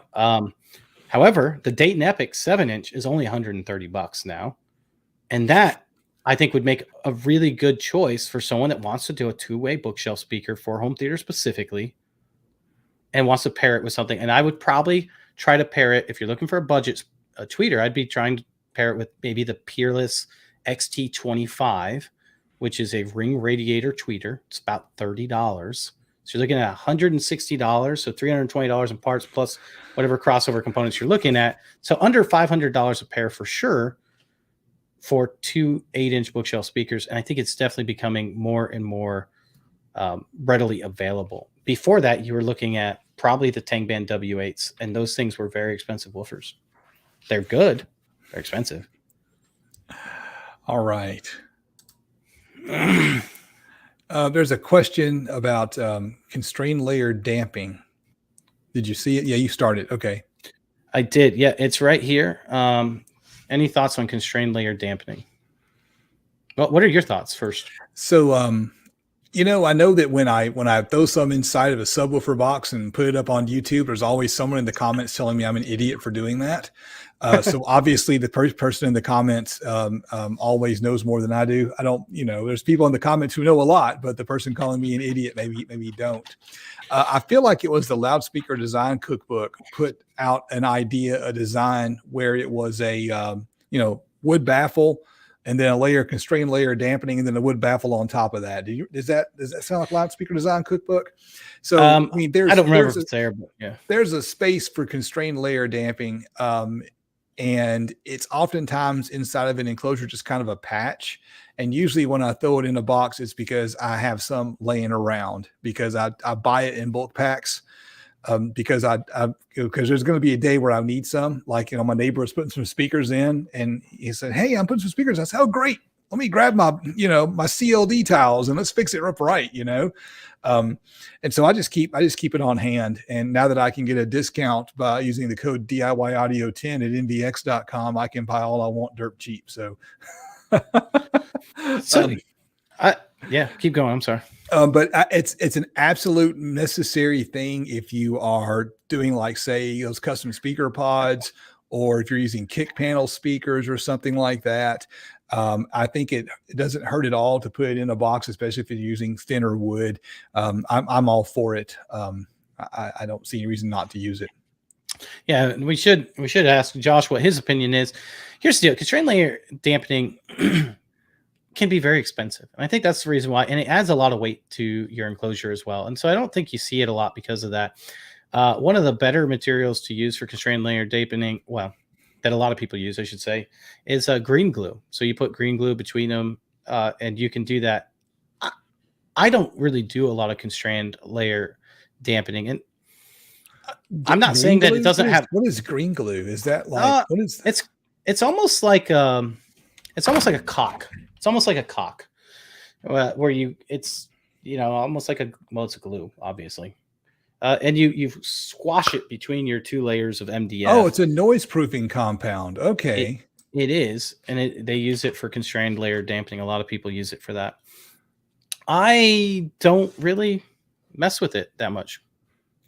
However, the Dayton Epic 7-inch is only $130 now. And that I think would make a really good choice for someone that wants to do a two-way bookshelf speaker for home theater specifically and wants to pair it with something. And I would probably try to pair it, if you're looking for a budget tweeter, I'd be trying to pair it with maybe the Peerless XT25, which is a ring radiator tweeter. It's about $30. So you're looking at $160, so $320 in parts plus whatever crossover components you're looking at. So under $500 a pair for sure for two 8-inch bookshelf speakers. And I think it's definitely becoming more and more readily available. Before that, you were looking at probably the Tank Band W8s, and those things were very expensive woofers. They're good. They're expensive. All right. There's a question about constrained layer damping. Did you see it? Yeah, you started. Okay. I did. Yeah, it's right here. Any thoughts on constrained layer dampening? Well, what are your thoughts first? So You know, I know that when I throw some inside of a subwoofer box and put it up on YouTube, there's always someone in the comments telling me I'm an idiot for doing that. So obviously, the person in the comments always knows more than I do. I don't, you know, there's people in the comments who know a lot, but the person calling me an idiot maybe don't. I feel like it was the Loudspeaker Design Cookbook put out an idea, a design where it was a you know, wood baffle and then a layer constrained layer dampening, and then a wood baffle on top of that. Does that sound like Loudspeaker Design Cookbook? So I mean, I don't remember if it's there, but yeah, there's a space for constrained layer damping, and it's oftentimes inside of an enclosure, just kind of a patch. And usually when I throw it in a box, it's because I have some laying around, because I buy it in bulk packs. Because because there's going to be a day where I need some. Like, you know, my neighbor was putting some speakers in, and he said, "Hey, I'm putting some speakers." I said, "Oh, great! Let me grab my, you know, my CLD tiles and let's fix it up right." You know, and so I just keep it on hand. And now that I can get a discount by using the code DIY Audio 10 at mvx.com, I can buy all I want dirt cheap. So, so yeah, keep going. I'm sorry. But it's an absolute necessary thing if you are doing, like, say, those custom speaker pods, or if you're using kick panel speakers or something like that. I think it doesn't hurt at all to put it in a box, especially if you're using thinner wood. I'm all for it. I don't see any reason not to use it. Yeah, we should ask Josh what his opinion is. Here's the deal: constrained layer dampening can be very expensive. And I think that's the reason why, and it adds a lot of weight to your enclosure as well. And so I don't think you see it a lot because of that. One of the better materials to use for constrained layer dampening, well, that a lot of people use, I should say, is green glue. So you put green glue between them, and you can do that. I don't really do a lot of constrained layer dampening, and I'm not saying that it doesn't have. What is green glue? Is that like what is? It's almost like a caulk. It's almost like a caulk, where it's, you know, almost like it's a glue, obviously. And you squash it between your two layers of MDF. Oh, it's a noise proofing compound. Okay. It is. And they use it for constrained layer dampening. A lot of people use it for that. I don't really mess with it that much.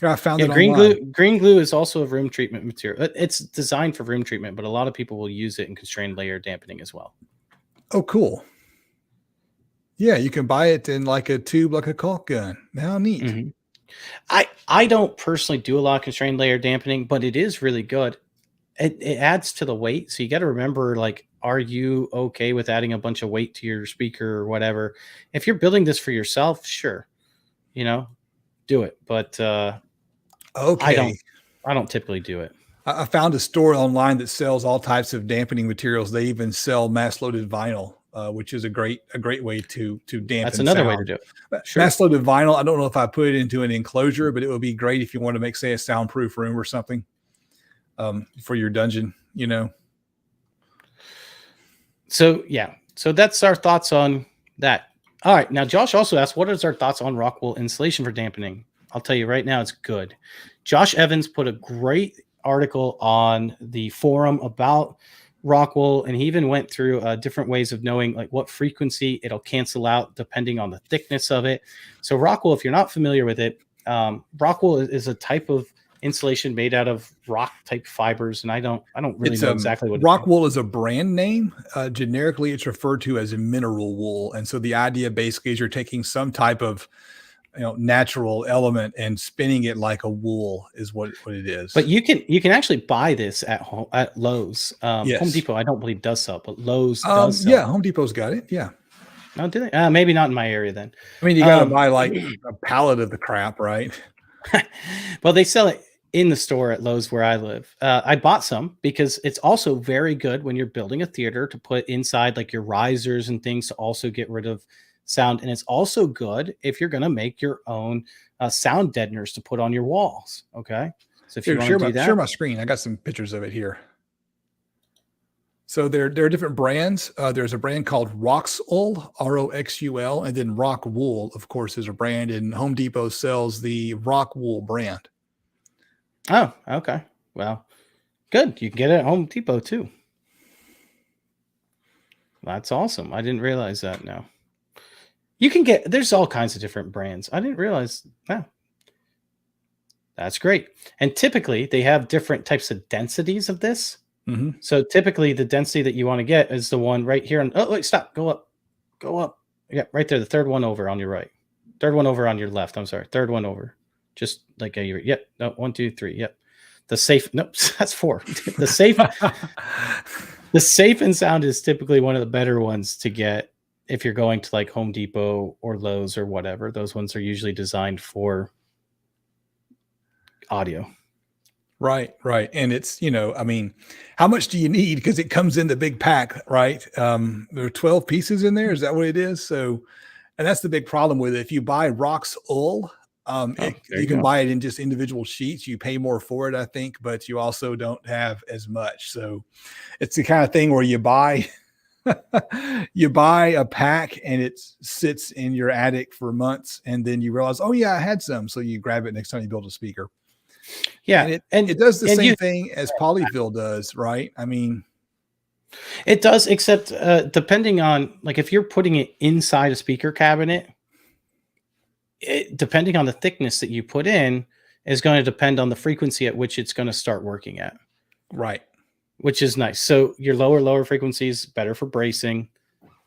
I found it green online. glue. Green glue is also a room treatment material. It's designed for room treatment, but a lot of people will use it in constrained layer dampening as well. Oh, cool. Yeah, you can buy it in like a tube, like a caulk gun. How neat. Mm-hmm. I don't personally do a lot of constrained layer dampening, but it is really good. It adds to the weight. So you got to remember, like, are you okay with adding a bunch of weight to your speaker or whatever? If you're building this for yourself, sure, you know, do it. But okay, I don't typically do it. I found a store online that sells all types of dampening materials. They even sell mass loaded vinyl, which is a great way to dampen. That's another sound. way to do it. Sure. Mass loaded vinyl. I don't know if I put it into an enclosure, but it would be great if you want to make, say, a soundproof room or something for your dungeon, you know. So yeah, so that's our thoughts on that. All right, now Josh also asked, what is our thoughts on Rockwell insulation for dampening? I'll tell you right now, it's good. Josh Evans put a great article on the forum about Rockwell, and he even went through different ways of knowing, like, what frequency it'll cancel out depending on the thickness of it. So Rockwell, if you're not familiar with it, Rockwell is a type of insulation made out of rock type fibers, and I don't really know exactly what Rockwell is a brand name. Generically, it's referred to as a mineral wool, and so the idea basically is you're taking some type of, you know, natural element and spinning it like a wool is what it is. But you can actually buy this at Lowe's. Yes. Home Depot, I don't believe does sell, but Lowe's does sell. Yeah, Home Depot's got it. Yeah. No, do they? Maybe not in my area then. I mean, you got to buy like a pallet of the crap, right? Well, they sell it in the store at Lowe's where I live. I bought some because it's also very good when you're building a theater to put inside, like, your risers and things, to also get rid of sound. And it's also good if you're going to make your own sound deadeners to put on your walls. Okay. So if you want to do that, share my screen. I got some pictures of it here. So there are different brands. There's a brand called Roxul, Roxul, and then Rockwool, of course, is a brand, and Home Depot sells the Rockwool brand. Oh, okay. Well, good. You can get it at Home Depot too. That's awesome. I didn't realize that now. You can get, there's all kinds of different brands. I didn't realize. Wow. That's great. And typically they have different types of densities of this. Mm-hmm. So typically the density that you want to get is the one right here. Oh, wait, stop. Go up. Go up. Yeah, right there. The third one over on your right. Third one over on your left. I'm sorry. Third one over. Just like a, yep. No, 1, 2, 3. Yep. The safe. Nope. That's 4. The safe. The safe and sound is typically one of the better ones to get if you're going to like Home Depot or Lowe's or whatever. Those ones are usually designed for audio. Right. And it's, I mean, how much do you need? Because it comes in the big pack, right? There are 12 pieces in there. Is that what it is? So, and that's the big problem with it. If you buy Rockwell, you can buy it in just individual sheets. You pay more for it, I think, but you also don't have as much. So it's the kind of thing where you buy you buy a pack and it sits in your attic for months, and then you realize, oh yeah, I had some. So you grab it next time you build a speaker. Yeah. And it does the same thing as polyfill does, right? I mean, it does, except depending on, like, if you're putting it inside a speaker cabinet, depending on the thickness that you put in is going to depend on the frequency at which it's going to start working at. Right. Which is nice. So your lower frequencies, better for bracing.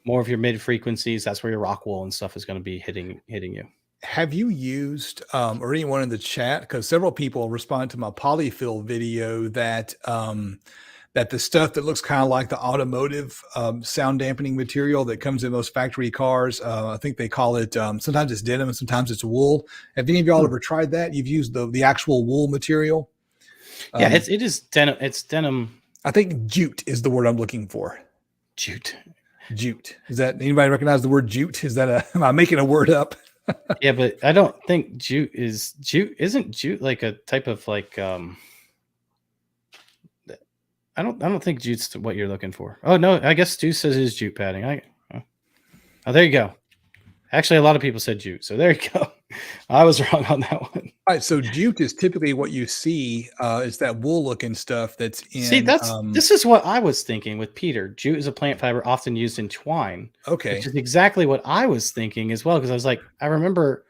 More of your mid frequencies, that's where your Rockwell and stuff is going to be hitting you. Have you used, or anyone in the chat, because several people responded to my polyfill video that that the stuff that looks kind of like the automotive sound dampening material that comes in most factory cars, I think they call it, sometimes it's denim and sometimes it's wool. Have any of y'all ever tried that? You've used the actual wool material? Yeah, it is denim. It's denim. I think jute is the word I'm looking for. Jute. Is that, anybody recognize the word jute? Is that am I making a word up? Yeah, but I don't think jute. Isn't jute like a type of like I don't think jute's what you're looking for. Oh no, I guess Stu says it is jute padding. Oh, there you go. Actually, a lot of people said jute, so there you go. I was wrong on that one. All right, so jute is typically what you see is that wool looking stuff that's in. See, this is what I was thinking with Peter. Jute is a plant fiber often used in twine. Okay. Which is exactly what I was thinking as well, because I was like, I remember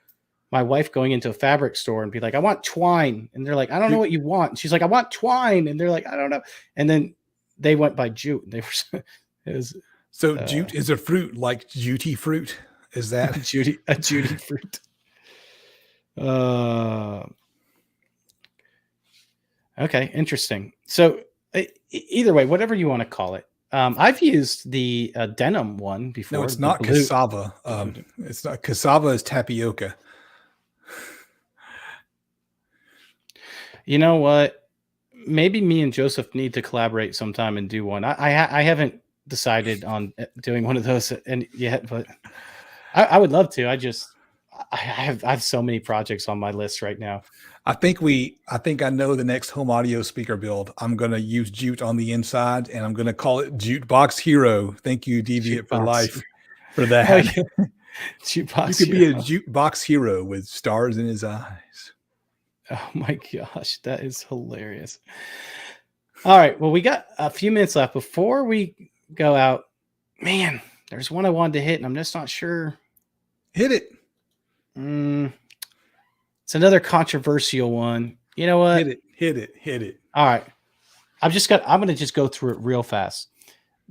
my wife going into a fabric store and be like, I want twine. And they're like, I don't know what you want. And she's like, I want twine. And they're like, I don't know. And then they went by jute. And they were, jute is a fruit like juty fruit. Is that a juty fruit? Okay, interesting. So either way, whatever you want to call it, I've used the denim one before. No, it's not cassava. It's not cassava. Is tapioca. You know what? Maybe me and Joseph need to collaborate sometime and do one. I haven't decided on doing one of those yet, but I would love to. I have so many projects on my list right now. I think I know the next home audio speaker build. I'm going to use jute on the inside, and I'm going to call it Jukebox Hero. Thank you, Deviant for Life, for that. Oh, yeah. Jukebox. You could be a jukebox hero with stars in his eyes. Oh my gosh, that is hilarious. All right, well, we got a few minutes left before we go out. Man, there's one I wanted to hit, and I'm just not sure. Hit it. It's another controversial one. You know what? Hit it. All right. I'm going to just go through it real fast.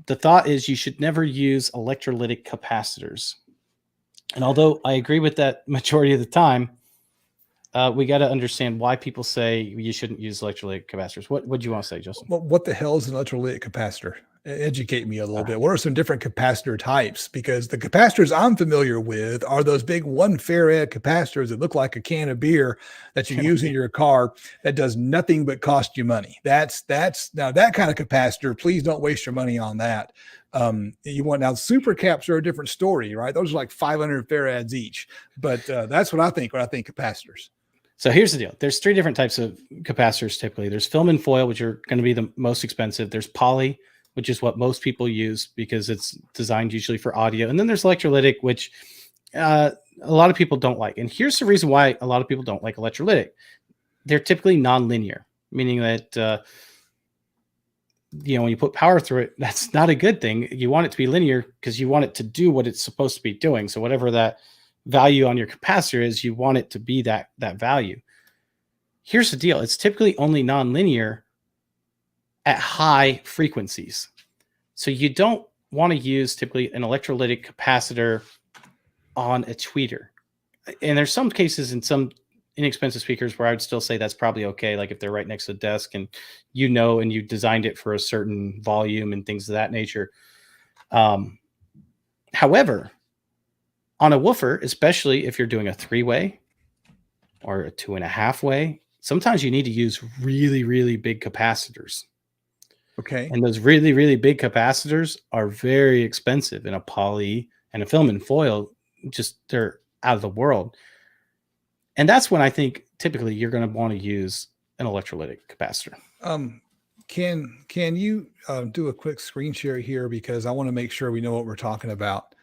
The thought is you should never use electrolytic capacitors. And although I agree with that majority of the time, we got to understand why people say you shouldn't use electrolytic capacitors. What do you want to say, Justin? Well, what the hell is an electrolytic capacitor? Educate me a little bit. What are some different capacitor types? Because the capacitors I'm familiar with are those big 1 farad capacitors that look like a can of beer that you use in your car that does nothing but cost you money. That's now that kind of capacitor. Please don't waste your money on that. Now super caps are a different story, right? Those are like 500 farads each. But that's what I think when I think capacitors. So here's the deal. There's 3 different types of capacitors typically. There's film and foil, which are going to be the most expensive. There's poly, which is what most people use because it's designed usually for audio. And then there's electrolytic, which a lot of people don't like. And here's the reason why a lot of people don't like electrolytic. They're typically nonlinear, meaning that when you put power through it, that's not a good thing. You want it to be linear because you want it to do what it's supposed to be doing. So whatever that value on your capacitor is, you want it to be that value. Here's the deal. It's typically only nonlinear at high frequencies. So you don't want to use typically an electrolytic capacitor on a tweeter. And there's some cases in some inexpensive speakers where I would still say that's probably okay. Like if they're right next to the desk and and you designed it for a certain volume and things of that nature. However, on a woofer, especially if you're doing a 3-way or a 2.5-way, sometimes you need to use really, really big capacitors. Okay. And those really, really big capacitors are very expensive in a poly and a film and foil. Just they're out of the world. And that's when I think typically you're going to want to use an electrolytic capacitor. Can you do a quick screen share here, because I want to make sure we know what we're talking about.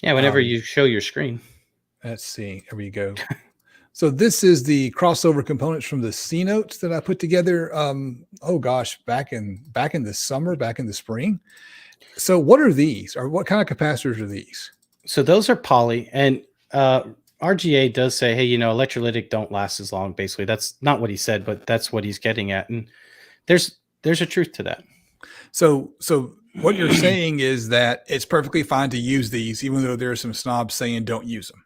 Yeah, whenever you show your screen. Let's see. There we go. So this is the crossover components from the C notes that I put together. Oh gosh, back in the summer, back in the spring. So what are these? Or what kind of capacitors are these? So those are poly, and RGA does say, hey, electrolytic don't last as long. Basically, that's not what he said, but that's what he's getting at. And there's a truth to that. So what you're saying is that it's perfectly fine to use these, even though there are some snobs saying don't use them.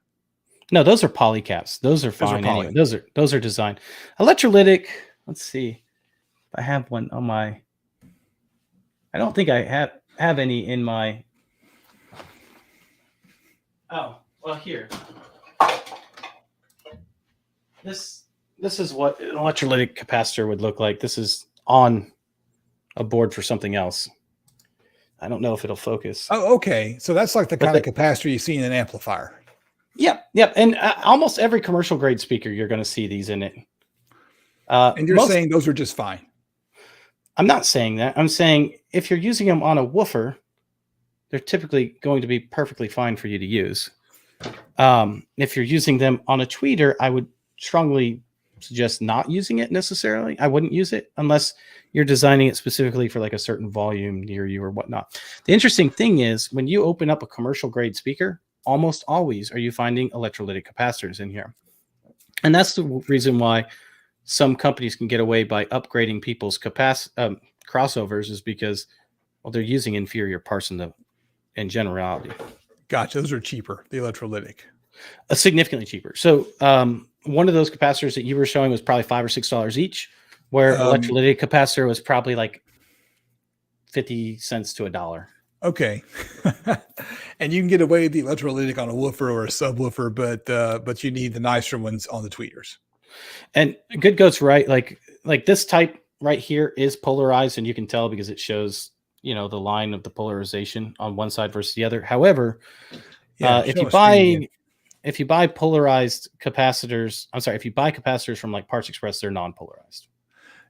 No, those are poly caps. Those are fine. Anyway. Those are designed. Electrolytic. Let's see if I have one on my. I don't think I have any in my. Oh, well, here. This is what an electrolytic capacitor would look like. This is on a board for something else. I don't know if it'll focus. Oh, okay. So that's like the kind of capacitor you see in an amplifier. Yep. And almost every commercial grade speaker, you're going to see these in it. And you're saying those are just fine. I'm not saying that. I'm saying if you're using them on a woofer, they're typically going to be perfectly fine for you to use. If you're using them on a tweeter, I would strongly suggest not using it necessarily. I wouldn't use it unless you're designing it specifically for like a certain volume near you or whatnot. The interesting thing is when you open up a commercial grade speaker, almost always are you finding electrolytic capacitors in here. And that's the reason why some companies can get away by upgrading people's crossovers, is because, well, they're using inferior parts in generality. Gotcha. Those are cheaper, the electrolytic. Significantly cheaper. So one of those capacitors that you were showing was probably $5 or $6 each, where electrolytic capacitor was probably like 50 cents to $1. Okay. And you can get away with the electrolytic on a woofer or a subwoofer, but you need the nicer ones on the tweeters. And Good Goat's right. Like this type right here is polarized, and you can tell because it shows, the line of the polarization on one side versus the other. However, if you buy polarized capacitors, if you buy capacitors from like Parts Express, they're non-polarized.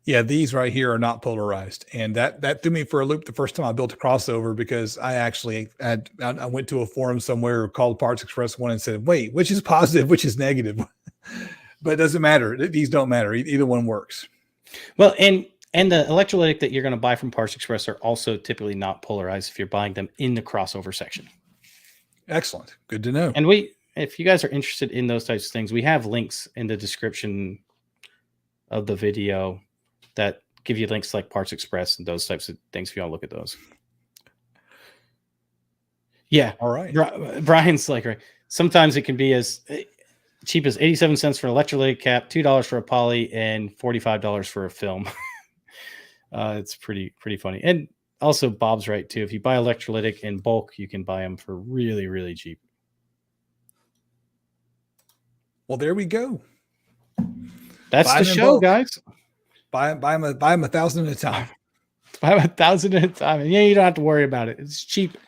Yeah, these right here are not polarized, and that threw me for a loop the first time I built a crossover, because I actually I went to a forum somewhere called Parts Express one and said, "Wait, which is positive, which is negative?" But it doesn't matter; these don't matter. Either one works. Well, and the electrolytic that you're going to buy from Parts Express are also typically not polarized if you're buying them in the crossover section. Excellent, good to know. And if you guys are interested in those types of things, we have links in the description of the video that give you links to like Parts Express and those types of things if you want to look at those. Yeah. All right. Brian's like, right. Sometimes it can be as cheap as 87 cents for an electrolytic cap, $2 for a poly, and $45 for a film. It's pretty funny. And also Bob's right too. If you buy electrolytic in bulk, you can buy them for really, really cheap. Well, there we go. That's the show, guys. Buy them 1,000 at a time. Buy them 1,000 at a time. And you don't have to worry about it. It's cheap.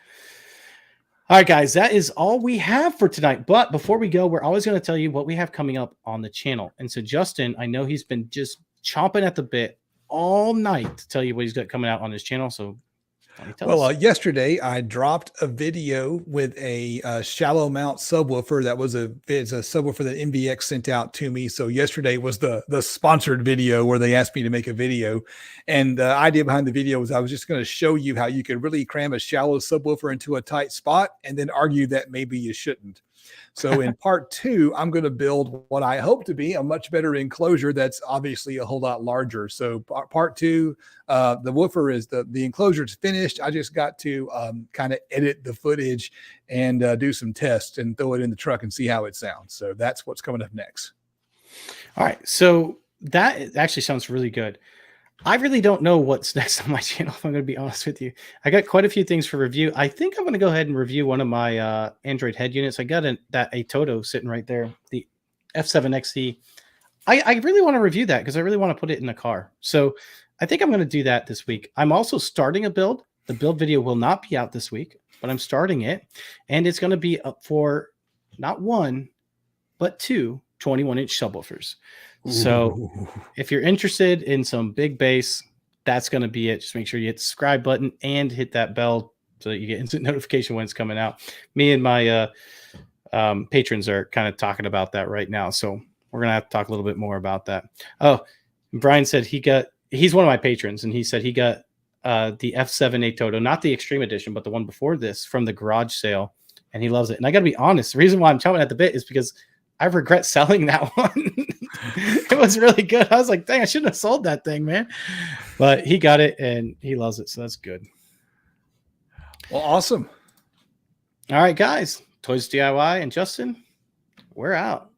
All right, guys, that is all we have for tonight. But before we go, we're always going to tell you what we have coming up on the channel. And so Justin, I know he's been just chomping at the bit all night to tell you what he's got coming out on his channel. So Why tell Well, us? yesterday I dropped a video with a shallow mount subwoofer. It's a subwoofer that MVX sent out to me. So yesterday was the sponsored video where they asked me to make a video, and the idea behind the video was I was just going to show you how you could really cram a shallow subwoofer into a tight spot, and then argue that maybe you shouldn't. So in part two, I'm going to build what I hope to be a much better enclosure that's obviously a whole lot larger. So part two, the woofer is the enclosure is finished. I just got to kind of edit the footage and do some tests and throw it in the truck and see how it sounds. So that's what's coming up next. All right. So that actually sounds really good. I really don't know what's next on my channel, if I'm going to be honest with you. I got quite a few things for review. I think I'm going to go ahead and review one of my Android head units. I got a Toto sitting right there, the F7XE. I really want to review that because I really want to put it in the car. So I think I'm going to do that this week. I'm also starting a build. The build video will not be out this week, but I'm starting it. And it's going to be up for not one, but two 21-inch subwoofers. So if you're interested in some big bass, that's going to be it. Just make sure you hit the subscribe button and hit that bell so that you get instant notification when it's coming out. Me and my patrons are kind of talking about that right now. So we're going to have to talk a little bit more about that. Oh, Brian said he's one of my patrons, and he said he got the F7A Toto, not the Extreme Edition, but the one before this from the garage sale, and he loves it. And I got to be honest, the reason why I'm chomping at the bit is because I regret selling that one. It was really good. I was like, dang, I shouldn't have sold that thing, man. But he got it and he loves it. So that's good. Well, awesome. All right, guys. Toys DIY and Justin, we're out.